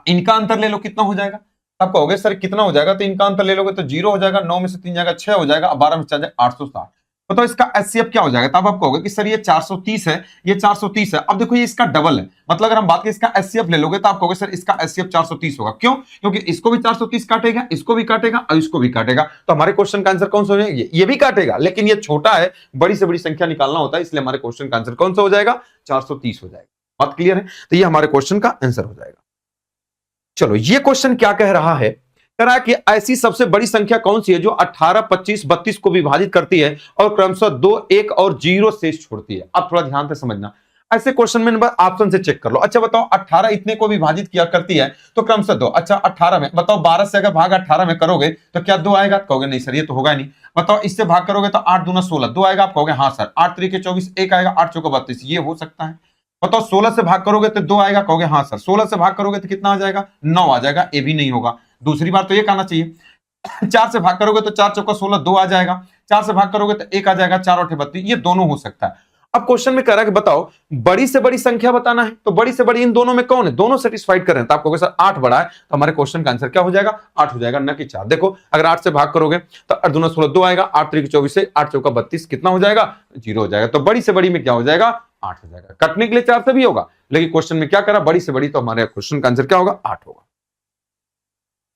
इनका अंतर ले लो कितना हो जाएगा, आप कहोगे सर कितना हो जाएगा, तो इनका अंतर ले लोगे तो 0 हो जाएगा, 9 में से 3 जाएगा 6 हो जाएगा, अब 12 में से 4 जाएगा 860। बताओ इसका एचसीएफ क्या हो जाएगा, तब आप कहोगे कि सर ये 430 है, ये 430 है। अब देखो ये इसका डबल है, मतलब अगर हम बात करें इसका एचसीएफ ले लोगे तो आप कहोगे सर इसका एचसीएफ 430 होगा। क्यों? क्योंकि इसको भी 430 काटेगा, इसको भी काटेगा और इसको भी काटेगा, तो हमारे क्वेश्चन का आंसर कौन सा हो जाएगा, ये भी काटेगा, लेकिन ये छोटा है, बड़ी से बड़ी संख्या निकालना होता है, इसलिए हमारे क्वेश्चन का आंसर कौन सा हो जाएगा, 430 हो जाएगा। बात क्लियर है? तो ये हमारे क्वेश्चन का आंसर हो जाएगा। चलो ये क्वेश्चन क्या कह रहा है, कह रहा है कि ऐसी सबसे बड़ी संख्या कौन सी है जो 18, 25, 32 को विभाजित करती है और क्रमशः 2, 1 और 0 शेष छोड़ती है। अब थोड़ा ध्यान से समझना, ऐसे क्वेश्चन में नंबर ऑप्शन से चेक कर लो। अच्छा बताओ 18 इतने को विभाजित किया करती है तो क्रमशः 2। अच्छा 18 में बताओ 12 से अगर भाग 18 में करोगे तो क्या 2 आएगा? कहोगे नहीं सर ये तो होगा नहीं। बताओ इससे भाग करोगे तो 8 दूना 16, 2 आएगा? आप कहोगे हाँ सर। 8 तरीके 24, 1 आएगा, 8 चौका 32, ये हो सकता है। बताओ 16 से भाग करोगे तो 2 आएगा? कहोगे हाँ सर। 16 से भाग करोगे तो कितना आ जाएगा? 9 आ जाएगा, ये भी नहीं होगा। दूसरी बात तो ये कहना चाहिए 4 से भाग करोगे तो 4 चौका 16, 2 आ जाएगा। 4 से भाग करोगे तो 1 आ जाएगा, 4 और 32, ये दोनों हो सकता है। अब क्वेश्चन में कह रहा है कि बताओ बड़ी से बड़ी संख्या बताना है, तो बड़ी से बड़ी इन दोनों में कौन है? दोनों सेटिस्फाइड कर रहे हैं, तो आप कहोगे सर 8 बड़ा है, तो हमारे क्वेश्चन का आंसर क्या हो जाएगा? 8 हो जाएगा, न कि 4। देखो अगर 8 से भाग करोगे तो 8 दूना 16, 2 आएगा, 8 तरीके 24 से 8 चौका 32, कितना हो जाएगा? 0 हो जाएगा। तो बड़ी से बड़ी में क्या हो जाएगा? 8 हो जाएगा। कटने के लिए 4 से भी होगा, लेकिन क्वेश्चन में क्या करा, बड़ी से बड़ी, तो हमारे क्वेश्चन का आंसर क्या होगा? 8 होगा।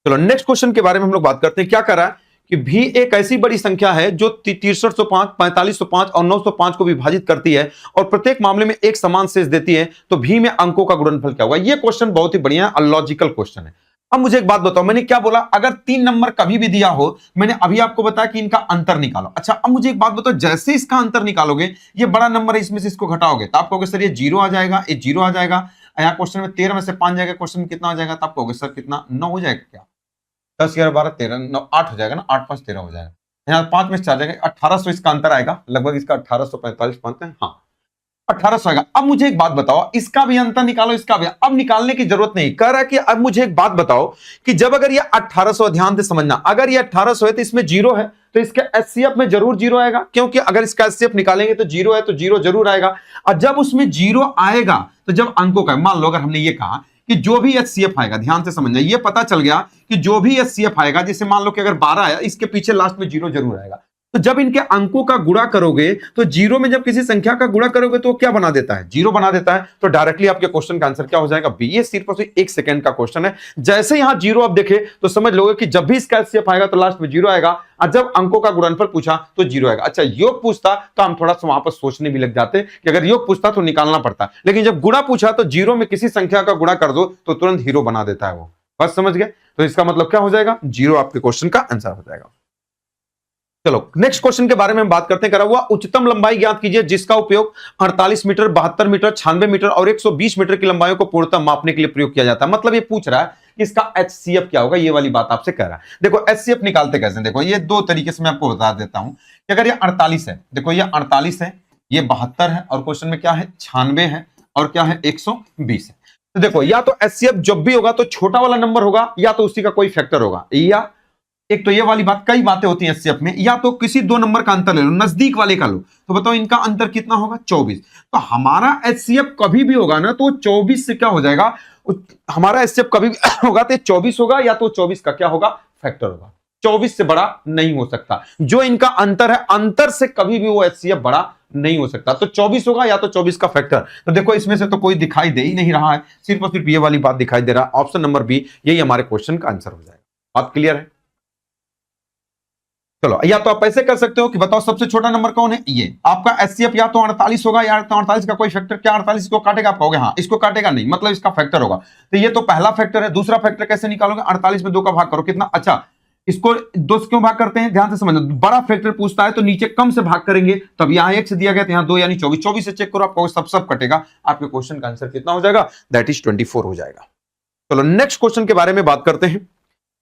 चलो नेक्स्ट क्वेश्चन के बारे में हम लोग बात करते हैं। क्या करा कि भी एक ऐसी बड़ी संख्या है जो 6305, 4505 और 905 को विभाजित करती है और प्रत्येक मामले में एक समान शेष देती है, तो भी में अंकों का गुणनफल क्या होगा? ये क्वेश्चन बहुत ही बढ़िया और लॉजिकल क्वेश्चन है। अब मुझे एक बात बताओ, मैंने क्या बोला, अगर 3 नंबर कभी भी दिया हो, मैंने अभी आपको बताया कि इनका अंतर निकालो। अच्छा अब मुझे एक बात बताओ, जैसे इसका अंतर निकालोगे, ये बड़ा नंबर है, इसमें से इसको घटाओगे तो आप कहोगे सर ये 0 आ जाएगा, ये 0 आ जाएगा। यहाँ क्वेश्चन में 13 में से 5 जाएगा, क्वेश्चन में कितना आ जाएगा? तो आप कहोगे सर कितना? 9 हो जाएगा क्या? 10, 11, 12, 13, 9, 8 हो जाएगा ना, 8, 5, 13 हो जाएगा। यहाँ 5 में से 4 जाएगा, 1800 इसका अंतर आएगा, लगभग इसका 1845 बनते हैं, हाँ 1800 आएगा। अब मुझे एक बात बताओ, इसका भी अंतर निकालो, इसका भी। अब निकालने की जरूरत नहीं, कह रहा है कि अब मुझे एक बात बताओ कि जब अगर ये 1800, ध्यान से समझना, अगर ये 1800 है तो इसमें 0 है, तो इसका एचसीएफ में जरूर 0 आएगा, क्योंकि अगर इसका एचसीएफ निकालेंगे तो 0 है तो 0 जरूर आएगा। और जब उसमें 0 आएगा तो जब अंकों का, मान लो अगर हमने ये कहा कि जो भी एचसीएफ आएगा, ध्यान से समझना, ये पता चल गया कि जो भी एचसीएफ आएगा, जैसे मान लो कि अगर 12 आया, इसके पीछे लास्ट में 0 जरूर आएगा। तो जब इनके अंकों का गुणा करोगे तो 0 में जब किसी संख्या का गुणा करोगे तो क्या बना देता है? 0 बना देता है। तो डायरेक्टली आपके क्वेश्चन का आंसर क्या हो जाएगा? बी। ये सिर्फ और सिर्फ 1 सेकंड का क्वेश्चन है। जैसे यहां 0 आप देखे तो समझ लोगे कि जब भी इसका एचसीएफ आएगा तो लास्ट में 0 आएगा, और जब अंकों का गुणनफल पूछा तो 0 आएगा। अच्छा योग पूछता तो हम थोड़ा सा वहां पर सोचने भी लग जाते कि अगर योग पूछता तो निकालना पड़ता, लेकिन जब गुणा पूछा तो 0 में किसी संख्या का गुणा कर दो तो तुरंत हीरो बना देता है वो। बस समझ गए? तो इसका मतलब क्या हो जाएगा? 0 आपके क्वेश्चन का आंसर हो जाएगा। चलो नेक्स्ट क्वेश्चन के बारे में हम बात करते हैं। करा हुआ उच्चतम लंबाई ज्ञात कीजिए जिसका उपयोग 48 मीटर, 72 मीटर, 96 मीटर और 120 मीटर की लंबाइयों को पूर्णतः मापने के लिए प्रयोग किया जाता है। मतलब ये पूछ रहा है कि इसका एचसीएफ क्या होगा, ये वाली बात आपसे कह रहा है। देखो एचसीएफ निकालते कैसे, देखो ये 2 तरीके से मैं आपको बता देता हूं कि अगर ये 48 है, देखो ये 48 है, ये 72 है, और क्वेश्चन में क्या है? 96 है, और क्या है? 120 है। तो देखो या तो एचसीएफ जब भी होगा तो छोटा वाला नंबर होगा, या तो उसी का कोई फैक्टर होगा, या एक तो ये वाली बात, कई बातें होती हैं एचसीएफ में, या तो किसी 2 नंबर का अंतर ले लो, नजदीक वाले का लो। तो बताओ इनका अंतर कितना होगा? 24। तो हमारा एचसीएफ कभी भी होगा ना तो 24 से क्या हो जाएगा? हमारा एचसीएफ कभी भी होगा तो 24 होगा, या तो 24 का क्या होगा? फैक्टर होगा। 24 से बड़ा नहीं हो सकता। जो इनका अंतर है, अंतर से कभी भी वो एचसीएफ बड़ा नहीं हो सकता। तो 24 होगा या तो 24 का फैक्टर। तो देखो इसमें से तो कोई दिखाई दे ही नहीं रहा है, सिर्फ और सिर्फ ये वाली बात दिखाई दे रहा है। ऑप्शन नंबर बी यही हमारे क्वेश्चन का आंसर हो जाएगा। बात क्लियर है? चलो या तो आप ऐसे कर सकते हो कि बताओ सबसे छोटा नंबर कौन है? ये आपका एचसीएफ या तो 48 होगा, या तो 48 का कोई फैक्टर। क्या 48 को काटेगा? आप कहोगे हाँ, इसको काटेगा नहीं, मतलब इसका फैक्टर होगा। तो ये तो पहला फैक्टर है। दूसरा फैक्टर कैसे निकालोगे? 48 में 2 का भाग करो, कितना? अच्छा इसको 2 से क्यों भाग करते हैं? ध्यान से समझना, बड़ा फैक्टर पूछता है तो नीचे कम से भाग करेंगे, तब यहाँ 1 से दिया गया तो यहाँ 2 यानी 24। 24 से चेक करो, आपको सब कटेगा, आपके क्वेश्चन का आंसर कितना हो जाएगा? दैट इज 24 हो जाएगा। चलो नेक्स्ट क्वेश्चन के बारे में बात करते हैं।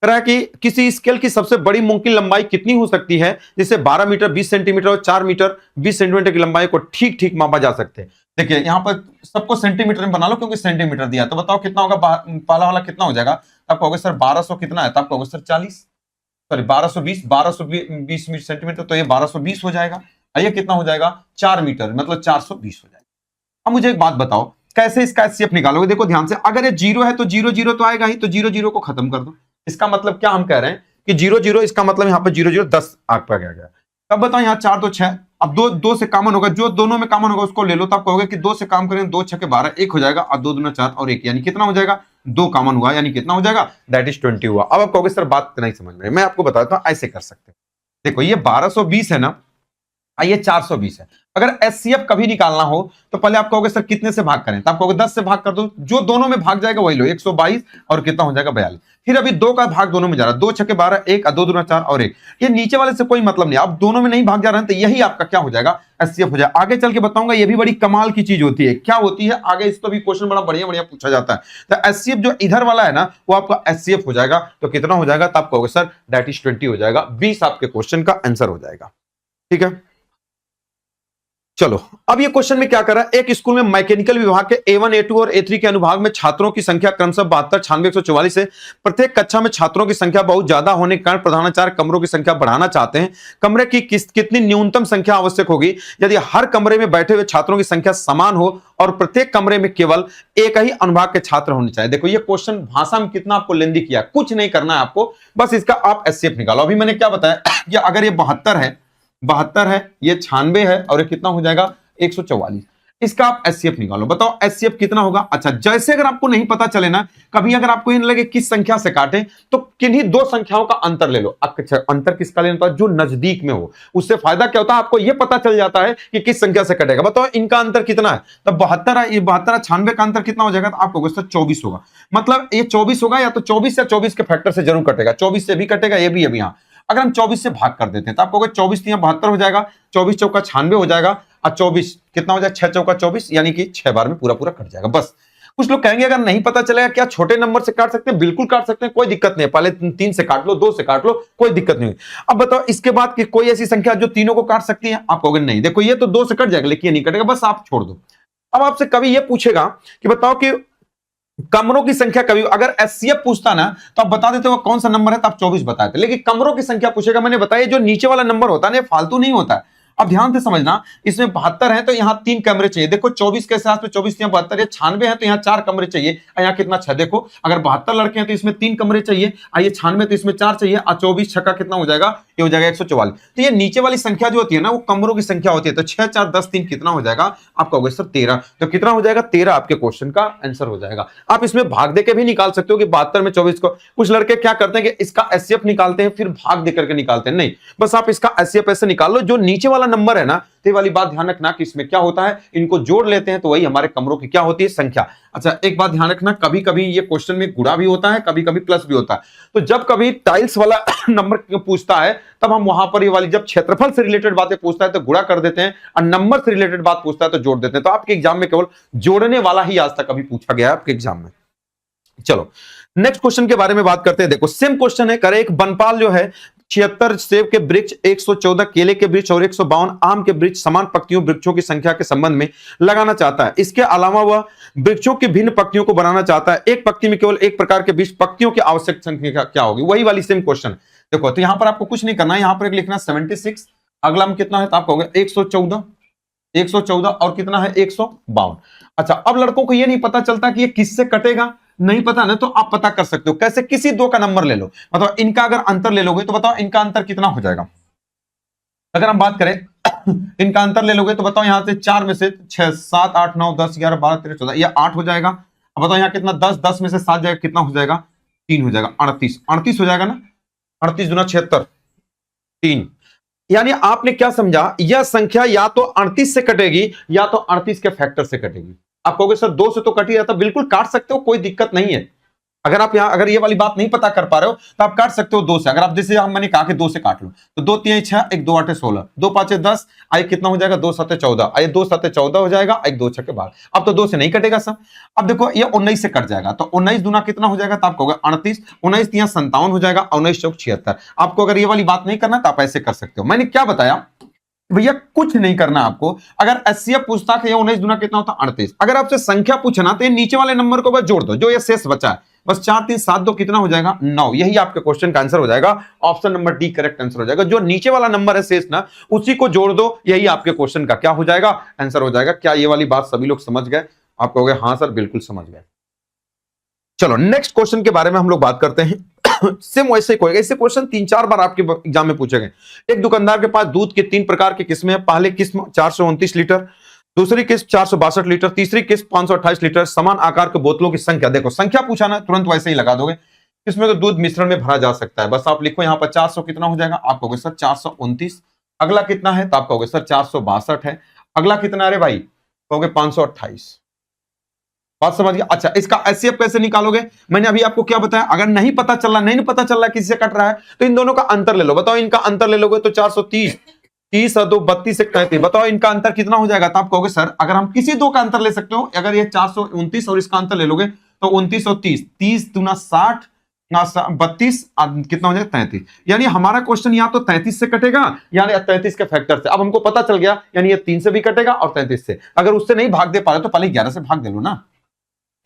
कह कि किसी स्केल की सबसे बड़ी मुमकिन लंबाई कितनी हो सकती है जिससे 12 मीटर 20 सेंटीमीटर और 4 मीटर 20 सेंटीमीटर की लंबाई को ठीक ठीक मापा जा सकते हैं। देखिए यहां पर सबको सेंटीमीटर में बना लो क्योंकि सेंटीमीटर दिया। तो बताओ कितना होगा? पहला वाला कितना हो जाएगा? आप कहोगे सर 1200 कितना है? तो आप कहोगे सर 40, सॉरी 1220 सेंटीमीटर, तो ये 1220 हो जाएगा। ये कितना हो जाएगा? 4 मीटर, मतलब 420 हो जाएगा। अब मुझे एक बात बताओ कैसे इसका एचसीएफ निकालोगे? देखो ध्यान से, अगर ये 0 है तो 0 0 तो आएगा ही, तो 0 0 को खत्म कर दो। इसका मतलब क्या हम कह रहे हैं कि 0 0, इसका मतलब यहाँ पे 0 0 10 आपका क्या गया। अब बताओ यहाँ 4 2 6, अब दो से कॉमन होगा, जो दोनों में कॉमन होगा उसको ले लो, तो आप कहोगे कि 2 से काम करेंगे, 2 6 12, 1 हो जाएगा, और 2 दूना 4 और 1, यानी कितना हो जाएगा, 2 कॉमन हुआ, यानी कितना हो जाएगा, दैट इज 20 हुआ। अब आप कहोगे सर बात नहीं समझ में, मैं आपको बताता हूं ऐसे कर सकते हैं। देखो ये 1220 है ना, ये 420 है। अगर एचसीएफ कभी निकालना हो तो पहले आप कहोगे सर कितने से भाग करें, तो आप कहोगे 10 से भाग कर दो, जो दोनों में भाग जाएगा वही लो, 122 और कितना हो जाएगा 42। फिर अभी 2 का भाग दोनों में जा रहा है, 2 6 12, 1 2 दूना 4 और 1, ये नीचे वाले से कोई मतलब नहीं, अब दोनों में नहीं भाग जा रहे हैं तो यही आपका क्या हो जाएगा, एचसीएफ हो जाएगा। आगे चल के बताऊंगा, ये भी बड़ी कमाल की चीज होती है, क्या होती है आगे, इस तो भी क्वेश्चन बड़ा बढ़िया बढ़िया पूछा जाता है। तो एचसीएफ जो इधर वाला है ना वो आपका एचसीएफ हो जाएगा, तो कितना हो जाएगा, तो आप कहोगे सर दैट इज 20 हो जाएगा, 20 आपके क्वेश्चन का आंसर हो जाएगा। ठीक है, चलो अब ये क्वेश्चन में क्या कर रहा है, एक स्कूल में मैकेनिकल विभाग के A1 A2 और A3 के अनुभाग में छात्रों की संख्या क्रमशः 72 96 144 है। प्रत्येक कक्षा में छात्रों की संख्या बहुत ज्यादा होने के कारण प्रधानाचार्य कमरों की संख्या बढ़ाना चाहते हैं। कमरे की कितनी न्यूनतम संख्या आवश्यक होगी यदि हर कमरे में बैठे हुए छात्रों की संख्या समान हो और प्रत्येक कमरे में केवल एक ही अनुभाग के छात्र होने चाहिए। देखो ये क्वेश्चन भाषा में कितना आपको लेंदी किया, कुछ नहीं करना है आपको, बस इसका आप एचसीएफ निकालो। अभी मैंने क्या बताया कि अगर ये 72 है, ये 96 है और ये कितना हो जाएगा 144, इसका आप एचसीएफ निकालो। बताओ एचसीएफ कितना होगा। अच्छा, जैसे अगर आपको नहीं पता चले ना, कभी अगर आपको ये लगे किस संख्या से काटे, तो किन्हीं दो संख्याओं का अंतर ले लो। अच्छा, अंतर किसका लेना होता है, जो नजदीक में हो, उससे फायदा क्या होता है, आपको ये पता चल जाता है कि किस संख्या से कटेगा। बताओ इनका अंतर कितना है, तब 72 है, ये 72 96 का अंतर कितना हो जाएगा, तो आपको 24 होगा। मतलब ये 24 होगा, या तो 24 या 24 के फैक्टर से जरूर कटेगा, 24 से भी कटेगा, ये भी अभी यहाँ अगर हम 24 से भाग कर देते हैं तो आपको 24 3 72 हो जाएगा, 24 चौका 96 हो जाएगा, और 24 कितना हो जाएगा 6 चौका 24, यानी कि 6 बार में पूरा पूरा कट जाएगा। बस कुछ लोग कहेंगे अगर नहीं पता चलेगा क्या छोटे नंबर से काट सकते हैं, बिल्कुल काट सकते हैं, कोई दिक्कत नहीं है। पहले 3 से काट लो, 2 से काट लो, कोई दिक्कत नहीं। अब बताओ इसके बाद कि कोई ऐसी संख्या जो तीनों को काट सकती है, आप कहोगे नहीं, देखो ये तो 2 से कट जाएगा लेकिन ये नहीं कटेगा, बस आप छोड़ दो। अब आपसे कभी ये पूछेगा कि बताओ कि कमरों की संख्या, कभी अगर एचसीएफ पूछता ना तो आप बता देते हो कौन सा नंबर है, तो आप 24 बताते, लेकिन कमरों की संख्या पूछेगा, मैंने बताया जो नीचे वाला नंबर होता है ना फालतू नहीं होता है। अब ध्यान से समझना, इसमें 72 है तो यहाँ 3 कमरे चाहिए। देखो 24 के साथ में 24 3 72, ये 96 है तो यहाँ 4 कमरे चाहिए, यहाँ कितना 6। देखो अगर 72 लड़के हैं तो इसमें 3 कमरे चाहिए, ये 96 तो इसमें 4 चाहिए, और 24 छक्का कितना हो जाएगा, ये हो जाएगा 144। तो ये नीचे वाली संख्या जो होती है ना वो कमरों की संख्या होती है, तो 6 4 10 3 कितना हो जाएगा, आप कहोगे सर 13, तो कितना हो जाएगा 13 आपके क्वेश्चन का आंसर हो जाएगा। आप इसमें भाग देके भी निकाल सकते हो कि 72 में 24 को, कुछ लड़के क्या करते हैं कि इसका एचसीएफ निकालते हैं फिर भाग देकर के निकालते हैं, नहीं, बस आप इसका एचसीएफ ऐसे निकाल लो, जो नीचे वाला नंबर है ना, ये वाली बात ध्यान रखना कि इसमें क्या होता है, इनको जोड़ लेते हैं तो वही हमारे कमरों की क्या होती है, संख्या। अच्छा एक बात ध्यान रखना, कभी कभी ये क्वेश्चन में गुणा भी होता है, कभी कभी प्लस भी होता है, तो जब कभी टाइल्स वाला नंबर पूछता है तब हम वहां पर ये वाली, जब क्षेत्रफल से रिलेटेड बातें पूछता है तो गुणा कर देते हैं, और नंबर से रिलेटेड बात पूछता है तो जोड़ देते हैं। तो आपके एग्जाम में केवल जोड़ने वाला ही आज तक कभी पूछा गया है आपके एग्जाम में। चलो नेक्स्ट क्वेश्चन के बारे में बात करते हैं। देखो सेम क्वेश्चन है, करे एक बनपाल जो है 76 सेब के वृक्ष, 114 केले के वृक्ष और 152 आम के वृक्ष समान पत्तियों वृक्षों की संख्या के संबंध में लगाना चाहता है। इसके अलावा वह वृक्षों की भिन्न पत्तियों को बनाना चाहता है। एक पत्ती में केवल एक प्रकार के 20 पत्तियों की आवश्यक संख्या क्या होगी, वही वाली सेम क्वेश्चन। देखो तो यहां पर आपको कुछ नहीं करना है, यहां पर एक लिखना 76, अगला में कितना है तो आप कहोगे 114 और कितना है 152। अच्छा अब लड़कों को यह नहीं पता चलता कि ये किससे कटेगा, नहीं पता ना, तो आप पता कर सकते हो कैसे, किसी दो का नंबर ले लो, मतलब इनका अगर अंतर ले लोगे तो बताओ इनका अंतर कितना हो जाएगा। अगर हम बात करें इनका अंतर ले लोगे तो बताओ यहां से 4 में से 6 7 8 9 10 11 12 13 14, ये 8 हो जाएगा। अब बताओ यहाँ कितना 10, 10 में से 7 जाएगा, कितना हो जाएगा 3 हो जाएगा, 38 हो जाएगा ना, 38 दूना 76 3। यानी आपने क्या समझा, यह संख्या या तो 38 से कटेगी या तो 38 के फैक्टर से कटेगी। आप कहोगे सर 2 से तो कट ही जाता, बिल्कुल काट सकते हो, कोई दिक्कत नहीं है। अगर आप यहां अगर ये वाली बात नहीं पता कर पा रहे हो तो आप काट सकते हो 2 से। अगर आप जैसे मैंने कहा कि 2 से काट लो तो 2 3 6, 1 2 8 16, 2 5 10, आई कितना हो जाएगा 2 7 14, आई 2 7 14 हो जाएगा, 1 2 6 12। अब तो 2 से नहीं कटेगा सब। अब देखो ये 19 से कट जाएगा, तो 19 दूना कितना हो जाएगा, तो आप कहोगे 38, 19 3 57 हो जाएगा, 19 चौक 76। आपको अगर ये वाली बात नहीं करना तो आप ऐसे कर सकते हो। मैंने क्या बताया भैया, कुछ नहीं करना आपको। अगर एचसीएफ पूछता है 19 दूना कितना होता 38, अगर आपसे संख्या पूछना तो ये नीचे वाले नंबर को बस जोड़ दो, जो ये शेष बचा है, बस 4 3 7 2 कितना हो जाएगा 9, यही आपके क्वेश्चन का आंसर हो जाएगा। Option number D correct answer हो जाएगा। जो नीचे वाला नंबर है शेष ना, उसी को जोड़ दो, यही आपके क्वेश्चन का क्या हो जाएगा, आंसर हो जाएगा। क्या ये वाली बात सभी लोग समझ गए? आप कहोगे हाँ सर बिल्कुल समझ गए। चलो नेक्स्ट क्वेश्चन के बारे में हम लोग बात करते हैं। सेम वैसे ही ऐसे क्वेश्चन 3-4 बार आपके एग्जाम में पूछे गए। एक दुकानदार के पास दूध के 3 प्रकार की किस्में हैं। पहले किस्म 429 लीटर, दूसरी किस्म 462 लीटर, तीसरी किस्म 528 लीटर। समान आकार के बोतलों की संख्या, देखो संख्या पूछा ना, तुरंत वैसे ही लगा दोगे। इसमें तो दूध मिश्रण में भरा जा सकता है, बस आप लिखो यहाँ पर 400 कितना हो जाएगा, आप कहोगे सर 429। अगला कितना है, तो आप कहोगे सर 462 है। अगला कितना है भाई, कहोगे 528। बात समझ गया। अच्छा, इसका एचसीएफ कैसे निकालोगे, मैंने अभी आपको क्या बताया, अगर नहीं पता चल रहा किसी से कट रहा है तो इन दोनों का अंतर ले लो। बताओ इनका अंतर ले लोगे तो 430, 30 और 2 32 से 33। बताओ इनका अंतर कितना हो जाएगा, तो आप कहोगे सर अगर हम किसी दो का अंतर ले सकते हो, अगर ये 429 और इसका अंतर ले लोगे तो 29 और 30, 30 दूना 60, 32 कितना हो जाएगा 33। यानी हमारा क्वेश्चन या तो 33 से कटेगा यानी 33 के फैक्टर से। अब हमको पता चल गया यानी ये 3 से भी कटेगा और 33 से। अगर उससे नहीं भाग दे पा रहे तो पहले 11 से भाग दे लो ना,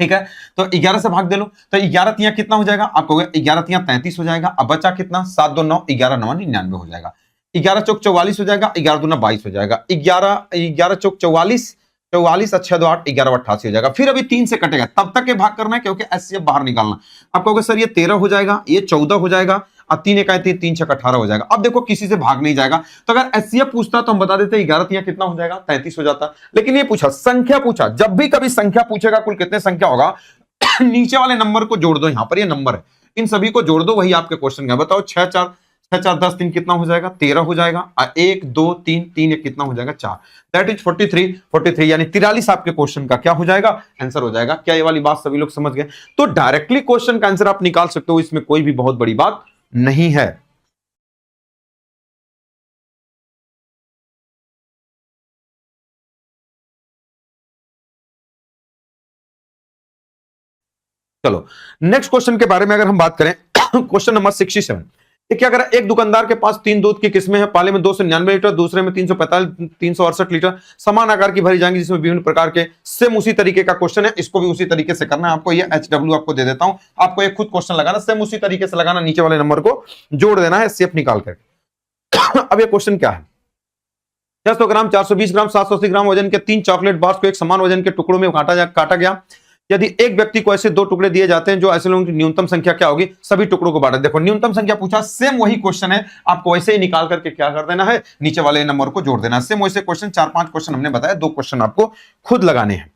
ठीक है। तो 11 से भाग दे लो, तो 11 तियां कितना हो जाएगा, आप कहोगे 11 तियां 33 हो जाएगा। अब बचा कितना, 7 2 9, 11 9 99 हो जाएगा। 11 चौक 44 हो जाएगा, 11 दूना 22 हो जाएगा। 11 चौक 44, 44 अच्छे 2 8, 11 88 हो जाएगा। फिर अभी 3 से कटेगा, तब तक ये भाग करना है क्योंकि एचसीएफ बाहर निकालना। आप कहोगे सर ये 13 हो जाएगा, ये 14 हो जाएगा, अब 3 1 3 6 18 हो जाएगा। अब देखो किसी से भाग नहीं जाएगा, तो अगर एचसीएफ पूछता तो हम बता देते 11 तियां कितना हो जाएगा, 33 हो जाता। लेकिन ये पूछा संख्या पूछा, जब भी कभी संख्या पूछेगा कुल कितने संख्या होगा नीचे वाले नंबर को जोड़ दो, यहां पर ये नंबर है, इन सभी को जोड़ दो, वही आपके क्वेश्चन का। बताओ 6 4 10 3 कितना हो जाएगा, 13 हो जाएगा। 1 2 3 3 1 कितना हो जाएगा, 4, दैट इज 43 यानी 43 आपके क्वेश्चन का क्या हो जाएगा, आंसर हो जाएगा। क्या ये वाली बात सभी लोग समझ गए? तो डायरेक्टली क्वेश्चन का आंसर आप निकाल सकते हो, इसमें कोई भी बहुत बड़ी बात नहीं है। चलो नेक्स्ट क्वेश्चन के बारे में अगर हम बात करें, क्वेश्चन नंबर 67। क्या करा, एक दुकानदार के पास 3 दूध की किस्में हैं। पहले में 299 लीटर, दूसरे में 368 लीटर, समान आकार की भरी जाएंगी जिसमें विभिन्न प्रकार के। सेम उसी तरीके का क्वेश्चन है, इसको भी उसी तरीके से करना है आपको। ये HW आपको दे देता हूं, आपको एक खुद क्वेश्चन लगाना, सेम उसी तरीके से लगाना, नीचे वाले नंबर को जोड़ देना है सेफ निकाल कर। अब ये क्वेश्चन क्या है, 600 ग्राम, 420 ग्राम, 780 ग्राम वजन के 3 चॉकलेट बार्स को एक समान वजन के टुकड़ों में काटा गया। यदि एक व्यक्ति को ऐसे 2 टुकड़े दिए जाते हैं, जो ऐसे लोगों की न्यूनतम संख्या क्या होगी, सभी टुकड़ों को बांटा। देखो न्यूनतम संख्या पूछा, सेम वही क्वेश्चन है, आपको वैसे ही निकाल करके क्या कर देना है, नीचे वाले नंबर को जोड़ देना है। सेम वैसे क्वेश्चन 4-5 क्वेश्चन हमने बताया, 2 क्वेश्चन आपको खुद लगाने हैं।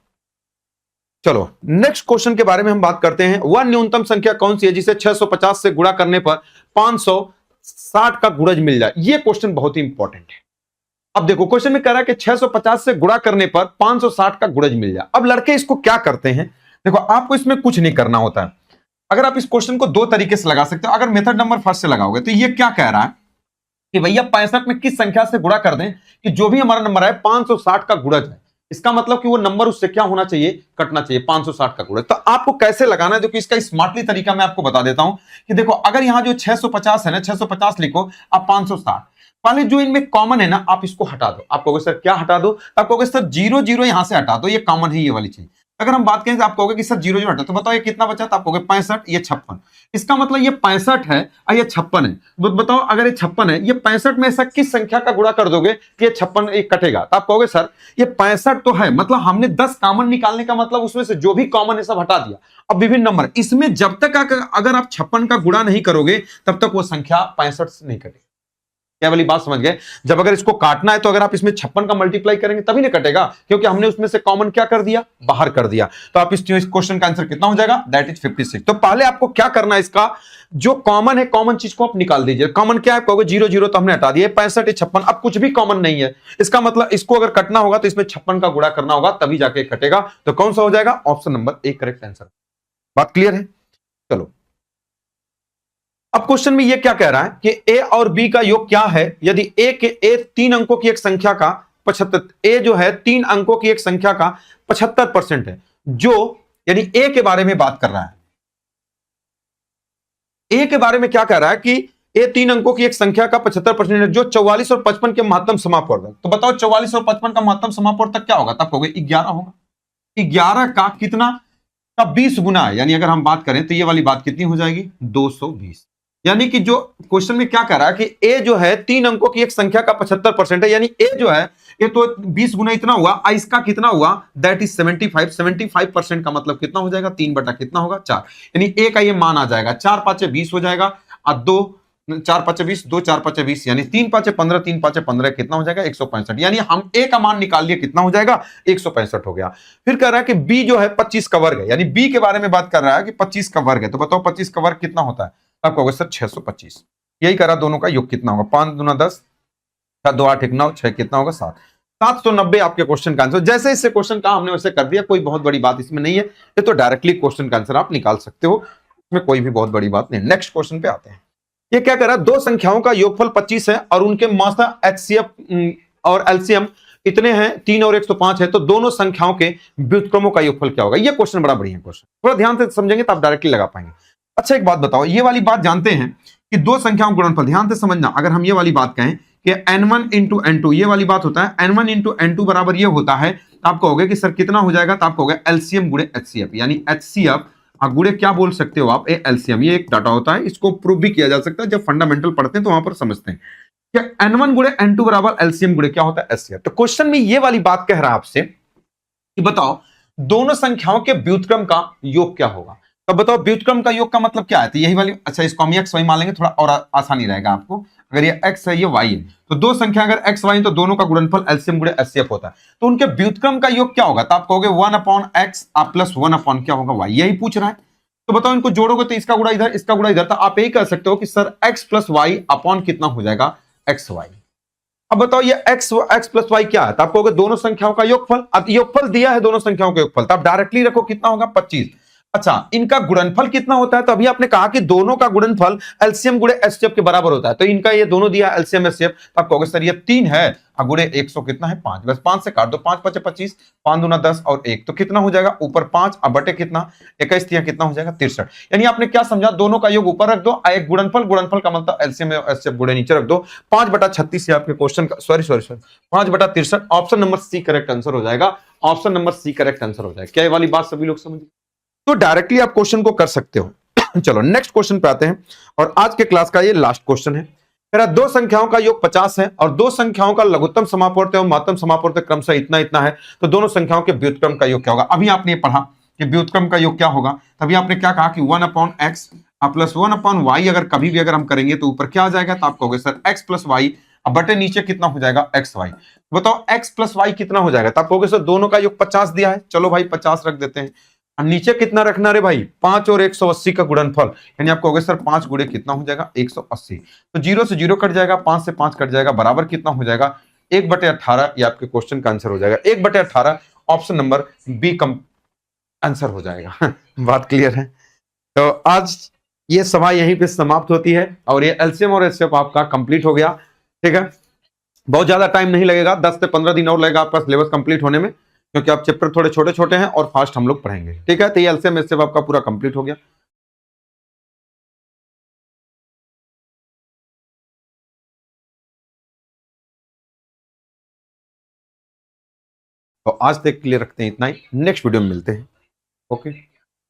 चलो नेक्स्ट क्वेश्चन के बारे में हम बात करते हैं। वह न्यूनतम संख्या कौन सी है जिसे 650 से गुणा करने पर 560 का गुणज मिल जाए। यह क्वेश्चन बहुत ही इंपॉर्टेंट है। अब देखो क्वेश्चन में कह रहा है कि 650 से गुणा करने पर 560 का गुणज मिल जाए। अब लड़के इसको क्या करते हैं, देखो आपको इसमें कुछ नहीं करना होता है। अगर आप इस क्वेश्चन को 2 तरीके से लगा सकते हो। अगर मेथड नंबर फर्स्ट से लगाओगे तो ये क्या कह रहा है कि भैया 65 में किस संख्या से गुणा कर दें कि जो भी हमारा नंबर है 560 का गुणज है। इसका मतलब कि वो नंबर उससे क्या होना चाहिए, कटना चाहिए, 560 का गुणज। तो आपको कैसे लगाना है, देखो इसका स्मार्टली तरीका मैं आपको बता देता हूं कि देखो अगर यहां जो 650 है ना, 650 लिखो, आप 560 पहले जो इनमें कॉमन है ना, आप इसको हटा दो। आप कहोगे सर क्या हटा दो, आप कहोगे सर 0 0 यहां से हटा दो, ये कॉमन है ये वाली चीज। अगर हम बात करें तो आप कहोगे कि सर 0 0 हटा, तो बताओ ये कितना बचा, तो आप कहोगे 65, ये 56। इसका मतलब ये 65 है और ये 56 है। बताओ अगर ये 56 है, ये 65 में ऐसा किस संख्या का गुणा कर दोगे कि ये 56 कटेगा, तो आप कहोगे सर ये 65 तो है, मतलब हमने 10 कॉमन निकालने का मतलब उसमें से जो भी कॉमन है सब हटा दिया। अब विभिन्न नंबर इसमें जब तक अगर आप 56 का गुणा नहीं करोगे तब तक वो संख्या 65 से नहीं कटेगी। क्या वाली बात समझ गए? जब अगर इसको काटना है तो अगर आप इसमें 56 का मल्टीप्लाई करेंगे तभी नहीं कटेगा, क्योंकि हमने उसमें से कॉमन क्या कर दिया, बाहर कर दिया। तो आप इस क्वेश्चन का आंसर कितना हो जाएगा, दैट इज 56। तो पहले आपको क्या करना है, इसका जो कॉमन है, कॉमन चीज को आप निकाल दीजिए। कॉमन क्या है, कहोगे 0 0 तो हमने हटा दिया, 65 56, अब कुछ भी कॉमन नहीं है। इसका मतलब इसको अगर कटना होगा तो इसमें 56 का गुणा करना होगा तभी जाके कटेगा। तो कौन सा हो जाएगा, option number A correct answer. बात क्लियर है? चलो अब क्वेश्चन में ये क्या कह रहा है कि ए और बी का योग क्या है यदि ए 3 अंकों की एक संख्या का 75, ए जो है 3 अंकों की एक संख्या का 75% है, जो यानी ए के बारे में बात कर रहा है। ए के बारे में क्या कह रहा है कि ए 3 अंकों की एक संख्या का 75% है, जो 44 और 55 के महत्तम समापवर्ग है। तो बताओ 44 और 55 का महत्तम समापवर्ग तक क्या होगा, तब कहोगे 11 होगा। 11 का कितना का 20 गुना है, यानी अगर हम बात करें तो ये वाली बात कितनी हो जाएगी, 220। यानी कि जो क्वेश्चन में क्या कह रहा है कि ए जो है 3 अंकों की एक संख्या का 75% है, यानी ए जो है ये तो 20 गुना इतना हुआ, इसका कितना हुआ, दैट इज 75। 75% का मतलब कितना हो जाएगा, 3 बटा कितना होगा 4, यानी ए का ये मान आ जाएगा, 4 पांचे 20 हो जाएगा, और 2 4 पांचे 20, 2 4 पांचे 20, यानी 3 पांचे 15, 3 पांचे 15 कितना हो जाएगा 165, यानी हम ए का मान निकाल लिए कितना हो जाएगा 165 हो गया। फिर कह रहा है कि बी जो है 25 का वर्ग है, यानी बी के बारे में बात कर रहा है कि 25 का वर्ग है, तो बताओ 25 का वर्ग कितना होता है, आप कहोगे सर 625। यही करा, दोनों का योग कितना होगा, 5 दूना 10, 2 8 1 9, 6 कितना होगा 7, 790 आपके क्वेश्चन का आंसर। जैसे इससे क्वेश्चन का हमने वैसे कर दिया, कोई बहुत बड़ी बात इसमें नहीं है, ये तो डायरेक्टली क्वेश्चन का आंसर आप निकाल सकते हो, इसमें कोई भी बहुत बड़ी बात नहीं। नेक्स्ट क्वेश्चन पे आते हैं। ये क्या कर रहा है, दो संख्याओं का योगफल 25 है और उनके मासा HCF और LCM इतने हैं 3 और 105 है, तो दोनों संख्याओं के व्युत्क्रमों का योगफल क्या होगा। ये क्वेश्चन बड़ा बढ़िया क्वेश्चन, थोड़ा ध्यान से समझेंगे तो आप डायरेक्टली लगा पाएंगे। अच्छा एक बात बताओ, ये वाली बात जानते हैं कि दो संख्याओं का गुणनफल, ध्यान से समझना, अगर हम ये वाली बात कहें कि n1 इंटू n2, ये वाली बात होता है n1 इंटू n2 बराबर ये होता है, तो आप कहोगे कि सर कितना हो जाएगा, तो आप कहोगे LCM गुणे HCF, यानी HCF गुणे क्या बोल सकते हो आप, LCM, ये एक डाटा होता है, इसको प्रूव भी किया जा सकता है, जब फंडामेंटल पढ़ते हैं तो वहां पर समझते हैं कि n1 गुणे n2 बराबर LCM गुणे क्या होता है HCF। तो क्वेश्चन में ये वाली बात कह रहा है आपसे कि बताओ दोनों संख्याओं के व्युत्क्रम का योग क्या होगा। तो बताओ व्युत्क्रम का योग का मतलब क्या है, तो यही वाली, अच्छा इसको हम x y मान लेंगे, थोड़ा और आसानी रहेगा आपको। अगर ये x है ये y है, तो दो संख्या अगर x y है तो दोनों का गुणनफल LCM गुणे HCF होता है, तो उनके व्युत्क्रम का योग क्या होगा, तो आप कहोगे 1/x प्लस 1 क्या होगा y, यही पूछ रहा है। तो बताओ इनको जोड़ोगे तो इसका गुणा इधर, इसका गुणा इधर, तो आप यही कह सकते हो कि sir x plus Y upon कितना हो जाएगा xy। अब बताओ ये x प्लस वाई क्या है, तो आप कहोगे दोनों संख्याओं का योगफल। अब योगफल दिया है दोनों संख्याओं का योगफल, तो आप डायरेक्टली रखो कितना होगा 25। अच्छा इनका गुणनफल कितना होता है, तो अभी आपने कहा कि दोनों का गुणनफल LCM गुणे HCF के बराबर होता है, तो इनका ये दोनों दिया LCM HCF, तो आप कहोगे सर ये 3 है गुणे 100 कितना है 5, बस 5 से काट दो, 5 5 25, 5 दूना 10 और 1, तो कितना हो जाएगा ऊपर 5 अब बटे कितना 21 कितना हो जाएगा 63। यानी आपने क्या समझा, दोनों का योग ऊपर रख दो, एक गुणनफल, गुणनफल का मतलब LCM HCF गुणे नीचे रख दो, 5/36 से आपके क्वेश्चन का, sorry 5/63, option number C correct answer हो जाएगा, option number C correct answer हो जाएगा। क्या ये वाली बात सभी लोग समझ, तो डायरेक्टली आप क्वेश्चन को कर सकते हो। चलो नेक्स्ट क्वेश्चन पे आते हैं, और आज के क्लास का ये लास्ट क्वेश्चन है। मेरा दो संख्याओं का योग 50 है और दो संख्याओं का लघुत्तम समापवर्त और महत्तम समापवर्त क्रमशः इतना इतना है, तो दोनों संख्याओं के व्युत्क्रम का योग क्या होगा। अभी आपने पढ़ा कि व्युत्क्रम का योग क्या होगा, तभी आपने क्या कहा कि 1/x प्लस 1/y, अगर कभी भी अगर हम करेंगे तो ऊपर क्या आ जाएगा, तो आप कहोगे सर x प्लस वाई, अब बटे नीचे कितना हो जाएगा xy। बताओ x प्लस वाई कितना हो जाएगा, तो आप कहोगे सर दोनों का योग 50 दिया है, चलो भाई 50 रख देते हैं, नीचे कितना रखना रे भाई 5 और 180 का गुणनफल, यानी आपको कहोगे सर 5 गुणे कितना हो जाएगा 180, तो 0 से 0 कट जाएगा, 5 से 5 कट जाएगा, बराबर कितना हो जाएगा 1/18, ये आपके क्वेश्चन का आंसर हो जाएगा 1/18, ऑप्शन नंबर बी कम आंसर हो जाएगा। बात क्लियर है। तो आज ये सभा यहीं पे समाप्त होती है और ये LCM और HCF आपका कंप्लीट हो गया। ठीक है, बहुत ज्यादा टाइम नहीं लगेगा, 10 से 15 दिन और लगेगा आपका सिलेबस कंप्लीट होने में, क्योंकि आप चैप्टर थोड़े छोटे छोटे हैं और फास्ट हम लोग पढ़ेंगे। ठीक है, तो ये LCM HCF आपका पूरा कंप्लीट हो गया। तो आज तक के लिए रखते हैं इतना ही, नेक्स्ट वीडियो में मिलते हैं। ओके।